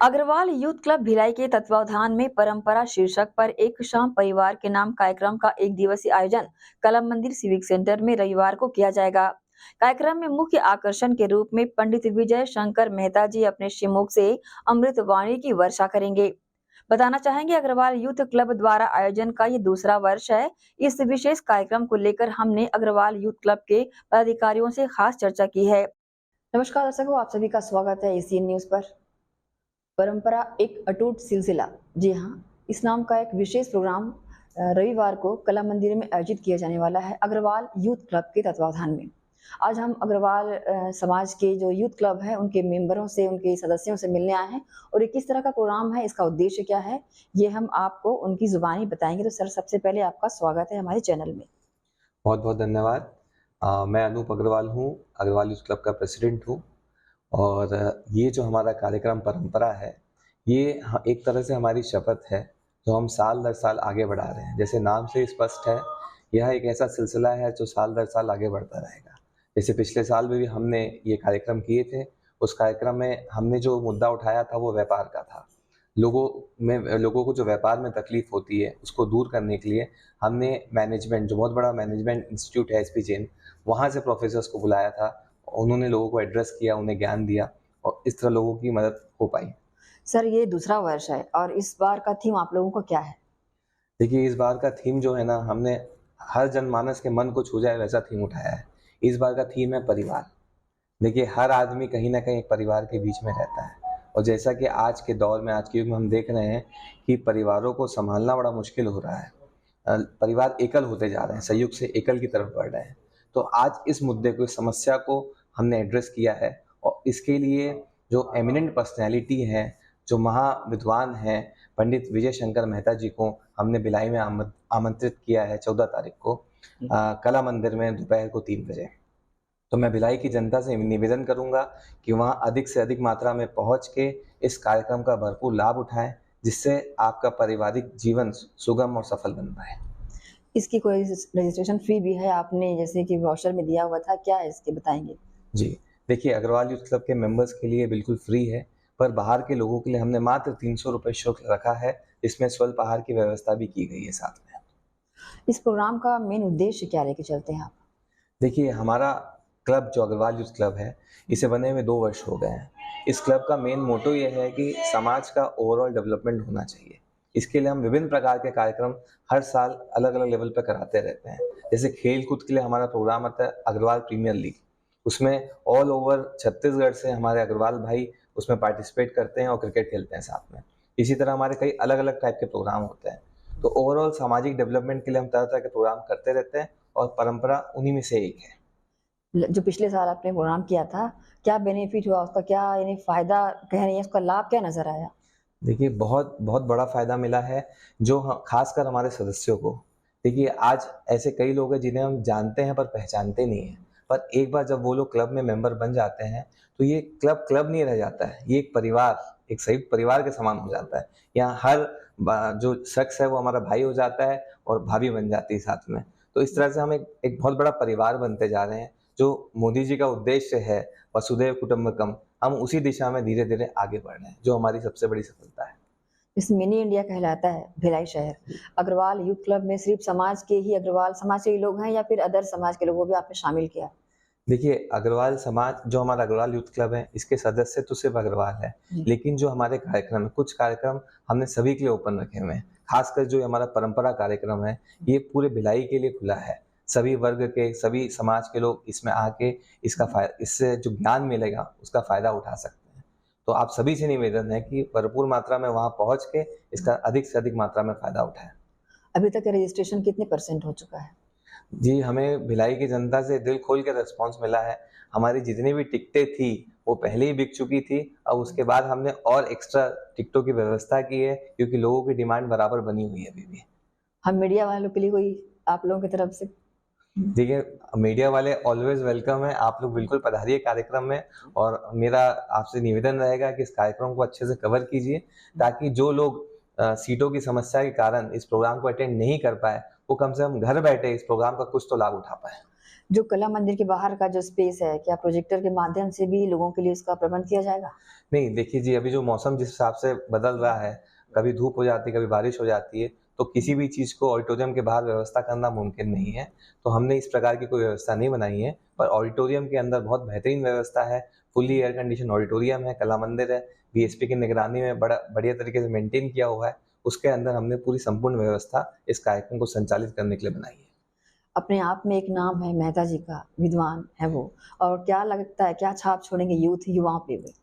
अग्रवाल यूथ क्लब भिलाई के तत्वावधान में परंपरा शीर्षक पर एक शाम परिवार के नाम कार्यक्रम का 1 दिवसीय आयोजन कला मंदिर सिविक सेंटर में रविवार को किया जाएगा। कार्यक्रम में मुख्य आकर्षण के रूप में पंडित विजय शंकर मेहता जी अपने श्रीमुख से अमृत वाणी की वर्षा करेंगे। बताना चाहेंगे, अग्रवाल यूथ क्लब द्वारा आयोजन का ये दूसरा वर्ष है। इस विशेष कार्यक्रम को लेकर हमने अग्रवाल यूथ क्लब के पदाधिकारियों से खास चर्चा की है। नमस्कार दर्शकों, आप सभी का स्वागत है एसीएन न्यूज पर। परंपरा एक अटूट सिलसिला, जी हाँ, इस नाम का एक विशेष प्रोग्राम रविवार को कला मंदिर में आयोजित किया जाने वाला है अग्रवाल यूथ क्लब के तत्वावधान में। आज हम अग्रवाल समाज के जो यूथ क्लब है उनके मेंबरों से, उनके सदस्यों से मिलने आए हैं और ये किस तरह का प्रोग्राम है, इसका उद्देश्य क्या है, ये हम आपको उनकी जुबानी बताएंगे। तो सर, सबसे पहले आपका स्वागत है हमारे चैनल में। बहुत बहुत धन्यवाद। मैं अनूप अग्रवाल हूँ, अग्रवाल यूथ क्लब का प्रेसिडेंट हूँ और ये जो हमारा कार्यक्रम परंपरा है, ये एक तरह से हमारी शपथ है जो हम साल दर साल आगे बढ़ा रहे हैं। जैसे नाम से स्पष्ट है, यह एक ऐसा सिलसिला है जो साल दर साल आगे बढ़ता रहेगा। जैसे पिछले साल में भी हमने ये कार्यक्रम किए थे, उस कार्यक्रम में हमने जो मुद्दा उठाया था वो व्यापार का था। लोगों को जो व्यापार में तकलीफ होती है उसको दूर करने के लिए हमने मैनेजमेंट, जो बहुत बड़ा मैनेजमेंट इंस्टीट्यूट है एसपी जैन, वहाँ से प्रोफेसर्स को बुलाया था। उन्होंने लोगों को एड्रेस किया, उन्हें ज्ञान दिया और इस तरह लोगों की मदद हो पाई। सर, ये दूसरा वर्ष है और इस बार का थीम आप लोगों को क्या है? देखिए, इस बार का थीम जो है ना, हमने हर जनमानस के मन को छू जाए वैसा थीम उठाया है। इस बार का थीम है परिवार। देखिए, हर आदमी कहीं ना कहीं एक परिवार के बीच में रहता है और जैसा कि आज के दौर में, आज के युग में हम देख रहे हैं कि परिवारों को संभालना बड़ा मुश्किल हो रहा है। परिवार एकल होते जा रहे हैं, संयुक्त से एकल की तरफ बढ़ रहे हैं। तो आज इस मुद्दे को, इस समस्या को हमने एड्रेस किया है और इसके लिए जो एमिनेंट पर्सनैलिटी है, जो महाविद्वान हैं, पंडित विजय शंकर मेहता जी को हमने भिलाई में आमंत्रित किया है 14 तारीख को कला मंदिर में दोपहर को 3 बजे। तो मैं भिलाई की जनता से निवेदन करूंगा कि वहाँ अधिक से अधिक मात्रा में पहुँच के इस कार्यक्रम का भरपूर लाभ उठाएं, जिससे आपका पारिवारिक जीवन सुगम और सफल बन पाए। इसकी कोई रजिस्ट्रेशन फी भी है? आपने जैसे कि ब्रोशर में दिया हुआ था, क्या है इसके, बताएंगे? जी, देखिए, अग्रवाल यूथ क्लब के मेंबर्स के लिए बिल्कुल फ्री है, पर बाहर के लोगों के लिए हमने मात्र 300 रुपये शुल्क रखा है। इसमें स्वल्प आहार की व्यवस्था भी की गई है साथ में। इस प्रोग्राम का मेन उद्देश्य क्या लेके चलते हैं आप? देखिए, हमारा क्लब जो अग्रवाल यूथ क्लब है, इसे बने हुए 2 वर्ष हो गए हैं। इस क्लब का मेन मोटो ये है कि समाज का ओवरऑल डेवलपमेंट होना चाहिए। इसके लिए हम विभिन्न प्रकार के कार्यक्रम हर साल अलग अलग लेवल पर कराते रहते हैं। जैसे खेल कूद के लिए हमारा प्रोग्राम आता है अग्रवाल प्रीमियर लीग, उसमें ऑल ओवर छत्तीसगढ़ से हमारे अग्रवाल भाई उसमें पार्टिसिपेट करते हैं और क्रिकेट खेलते हैं साथ में। इसी तरह हमारे कई अलग अलग टाइप के प्रोग्राम होते हैं। तो ओवरऑल सामाजिक डेवलपमेंट के लिए हम तरह तरह के प्रोग्राम करते रहते हैं और परंपरा उन्हीं में से एक है। जो पिछले साल आपने प्रोग्राम किया था, क्या बेनिफिट हुआ उसका, क्या यानी फायदा कह रही है, उसका लाभ क्या नजर आया? देखिए, बहुत बहुत बड़ा फायदा मिला है, जो खासकर हमारे सदस्यों को। देखिए, आज ऐसे कई लोग हैं जिन्हें हम जानते हैं पर पहचानते नहीं हैं, पर एक बार जब वो लोग क्लब में मेंबर बन जाते हैं तो ये क्लब नहीं रह जाता है, ये एक परिवार, एक संयुक्त परिवार के समान हो जाता है। यहाँ हर जो शख्स है वो हमारा भाई हो जाता है और भाभी बन जाती है साथ में। तो इस तरह से हम एक बहुत बड़ा परिवार बनते जा रहे हैं। जो मोदी जी का उद्देश्य है वसुधैव कुटुंबकम, हम उसी दिशा में धीरे धीरे आगे बढ़ रहे हैं, जो हमारी सबसे बड़ी सफलता है। इस मिनी इंडिया कहलाता है भिलाई शहर। अग्रवाल यूथ क्लब में सिर्फ समाज के ही अग्रवाल समाज के ही लोग हैं या फिर अदर समाज के लोगों को भी आपने शामिल किया? देखिए, अग्रवाल समाज जो हमारा अग्रवाल यूथ क्लब है, इसके सदस्य तो सिर्फ अग्रवाल है, लेकिन जो हमारे कार्यक्रम है, कुछ कार्यक्रम हमने सभी के लिए ओपन रखे हुए हैं। खासकर जो हमारा परंपरा कार्यक्रम है, ये पूरे भिलाई के लिए खुला है। सभी वर्ग के, सभी समाज के लोग इसमें आके इससे जो ज्ञान मिलेगा उसका फायदा उठा सकते हैं। तो आप सभी से निवेदन है कि भरपूर मात्रा में वहाँ पहुँच के इसका अधिक से अधिक मात्रा में फायदा उठाएं। अभी तक रजिस्ट्रेशन कितने % हो चुका है? जी, हमें भिलाई की जनता से दिल खोल के रिस्पांस मिला है। हमारी जितनी भी टिकटें थी वो पहले ही बिक चुकी थी। अब उसके बाद हमने और एक्स्ट्रा टिकटों की व्यवस्था की है, क्योंकि लोगों की डिमांड बराबर बनी हुई है अभी भी। हम मीडिया वालों के लिए कोई आप लोगों की तरफ से? देखिए, मीडिया वाले ऑलवेज वेलकम है, आप लोग बिल्कुल पधारिए कार्यक्रम में। और मेरा आपसे निवेदन रहेगा कि इस कार्यक्रम को अच्छे से कवर कीजिए, ताकि जो लोग सीटों की समस्या के कारण इस प्रोग्राम को अटेंड नहीं कर पाए, वो कम से कम घर बैठे इस प्रोग्राम का कुछ तो लाभ उठा पाए। जो कला मंदिर के बाहर का जो स्पेस है, क्या प्रोजेक्टर के माध्यम से भी लोगों के लिए इसका प्रबंध किया जाएगा? नहीं, देखिए जी, अभी जो मौसम जिस हिसाब से बदल रहा है, कभी धूप हो जाती है, कभी बारिश हो जाती है, तो किसी भी चीज़ को ऑडिटोरियम के बाहर व्यवस्था करना मुमकिन नहीं है। तो हमने इस प्रकार की कोई व्यवस्था नहीं बनाई है, पर ऑडिटोरियम के अंदर बहुत बेहतरीन व्यवस्था है। फुल्ली एयर कंडीशन ऑडिटोरियम है, कला मंदिर है, बीएसपी की निगरानी में बढ़िया तरीके से मेंटेन किया हुआ है। उसके अंदर हमने पूरी संपूर्ण व्यवस्था इस कार्यक्रम को संचालित करने के लिए बनाई है। अपने आप में एक नाम है मेहता जी का, विद्वान है वो, और क्या लगता है क्या छाप छोड़ेंगे युवाओं पे भी?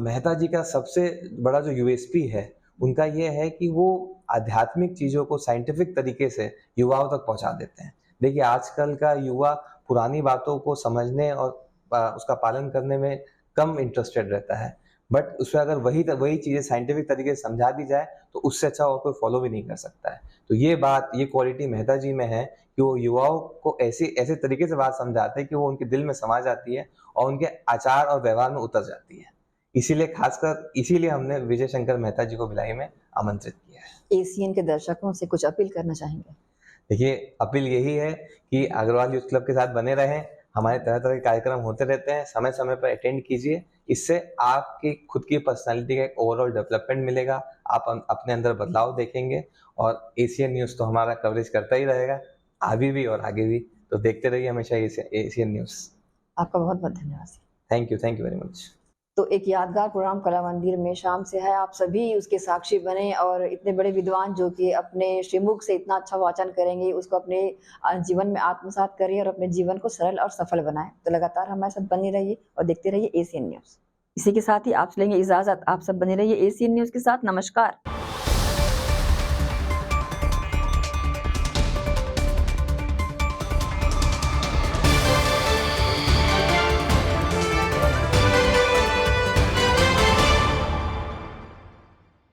मेहता जी का सबसे बड़ा जो यूएसपी है उनका ये है कि वो आध्यात्मिक चीज़ों को साइंटिफिक तरीके से युवाओं तक पहुंचा देते हैं। देखिए, आजकल का युवा पुरानी बातों को समझने और उसका पालन करने में कम इंटरेस्टेड रहता है, बट उसमें अगर वही चीज़ें साइंटिफिक तरीके से समझा दी जाए तो उससे अच्छा और कोई फॉलो भी नहीं कर सकता है। तो ये क्वालिटी मेहता जी में है कि वो युवाओं को ऐसे तरीके से बात समझाते हैं कि वो उनके दिल में समा जाती है और उनके आचार और व्यवहार में उतर जाती है। इसीलिए हमने विजय शंकर मेहता जी को भिलाई में आमंत्रित किया है। एसीएन के दर्शकों से कुछ अपील करना चाहेंगे? देखिए, अपील यही है कि अग्रवाल यूथ क्लब के साथ बने रहें। हमारे तरह तरह के कार्यक्रम होते रहते हैं, समय समय पर अटेंड कीजिए। इससे आपकी खुद की पर्सनालिटी का एक ओवरऑल डेवलपमेंट मिलेगा, आप अपने अंदर बदलाव देखेंगे। और एशियन न्यूज़ तो हमारा कवरेज करता ही रहेगा, अभी भी और आगे भी। तो देखते रहिए हमेशा एशियन न्यूज़। आपका बहुत बहुत धन्यवाद। Thank you very much. तो एक यादगार प्रोग्राम कला मंदिर में शाम से है, आप सभी उसके साक्षी बने और इतने बड़े विद्वान जो कि अपने श्रीमुख से इतना अच्छा वाचन करेंगे, उसको अपने जीवन में आत्मसात करिए और अपने जीवन को सरल और सफल बनाएं। तो लगातार हमारे साथ बने रहिए और देखते रहिए एशियन न्यूज़। इसी के साथ ही आप लेंगे इजाजत। आप सब बने रहिए एशियन न्यूज़ के साथ। नमस्कार।